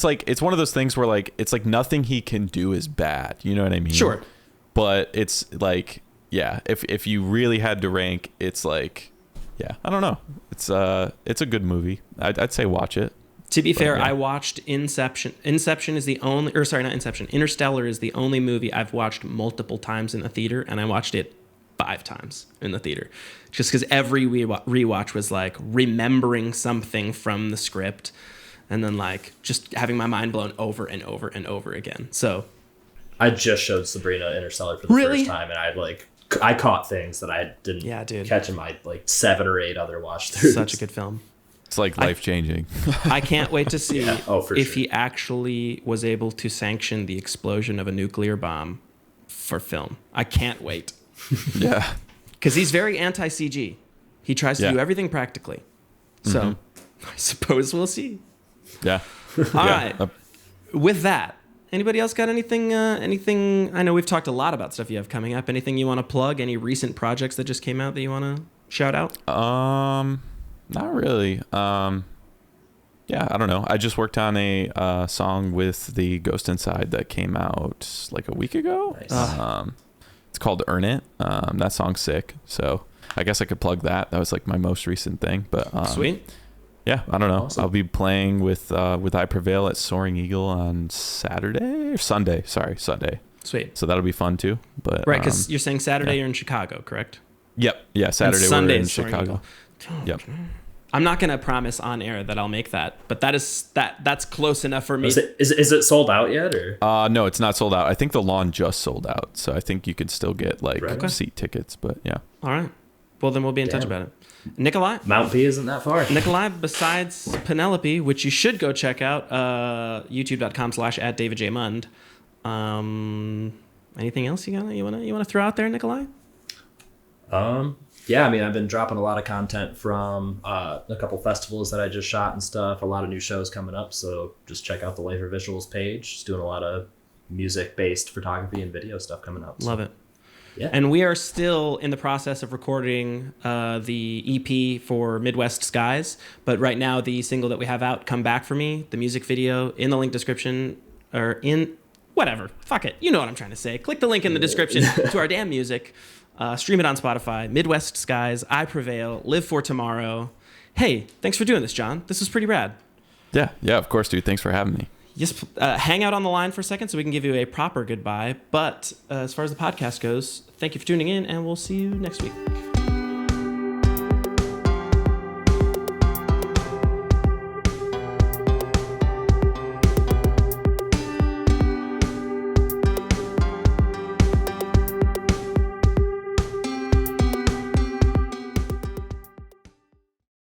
like it's one of those things where like it's like nothing he can do is bad. You know what I mean? Sure. But it's like if you really had to rank, it's like I don't know. It's a good movie. I'd say watch it. To be fair, I watched Inception. Interstellar is the only movie I've watched multiple times in the theater, and I watched it 5 times in the theater, just because every rewatch was like remembering something from the script, and then like just having my mind blown over and over and over again. So I just showed Sabrina Interstellar for the first time, and I caught things that I didn't catch in my like 7 or 8 other watch throughs. Such a good film. It's like life changing. I can't wait to see if he actually was able to sanction the explosion of a nuclear bomb for film. I can't wait. Yeah. Because he's very anti-CG. He tries to do everything practically. So I suppose we'll see. Yeah. All right. With that, anybody else got anything? I know we've talked a lot about stuff you have coming up. Anything you want to plug? Any recent projects that just came out that you want to shout out? Not really. I don't know. I just worked on a song with the Ghost Inside that came out like a week ago. Nice. It's called Earn It. That song's sick. So I guess I could plug that. That was like my most recent thing. But Sweet. Yeah, I don't know. Awesome. I'll be playing with I Prevail at Soaring Eagle on Saturday or Sunday. Sorry, Sunday. Sweet. So that'll be fun too. But Right, because you're saying Saturday you're in Chicago, correct? Yep. Yeah, Saturday Sunday we're in is Soaring Chicago. Eagle. Yep. I'm not going to promise on air that I'll make that, but that's close enough for me. Is it sold out yet, or? No, it's not sold out. I think the lawn just sold out, so I think you could still get like Right. seat tickets. But yeah. All right. Well, then we'll be in touch about it. Nikolai? Mount P isn't that far. Nikolai, besides Penelope, which you should go check out, youtube.com/@DavidJMund. Anything else you wanna throw out there, Nikolai? Yeah, I mean, I've been dropping a lot of content from a couple festivals that I just shot and stuff. A lot of new shows coming up, so just check out the Laser Visuals page. Just doing a lot of music-based photography and video stuff coming up. Love it. Yeah. And we are still in the process of recording the EP for Midwest Skies. But right now, the single that we have out, Come Back For Me, the music video in the link description, or in whatever. Fuck it. You know what I'm trying to say. Click the link in the description to our damn music. Stream it on Spotify. Midwest Skies, I Prevail, Live For Tomorrow. Hey, thanks for doing this, John. This was pretty rad. Yeah, of course, dude. Thanks for having me. Yes, hang out on the line for a second so we can give you a proper goodbye. But as far as the podcast goes, thank you for tuning in, and we'll see you next week.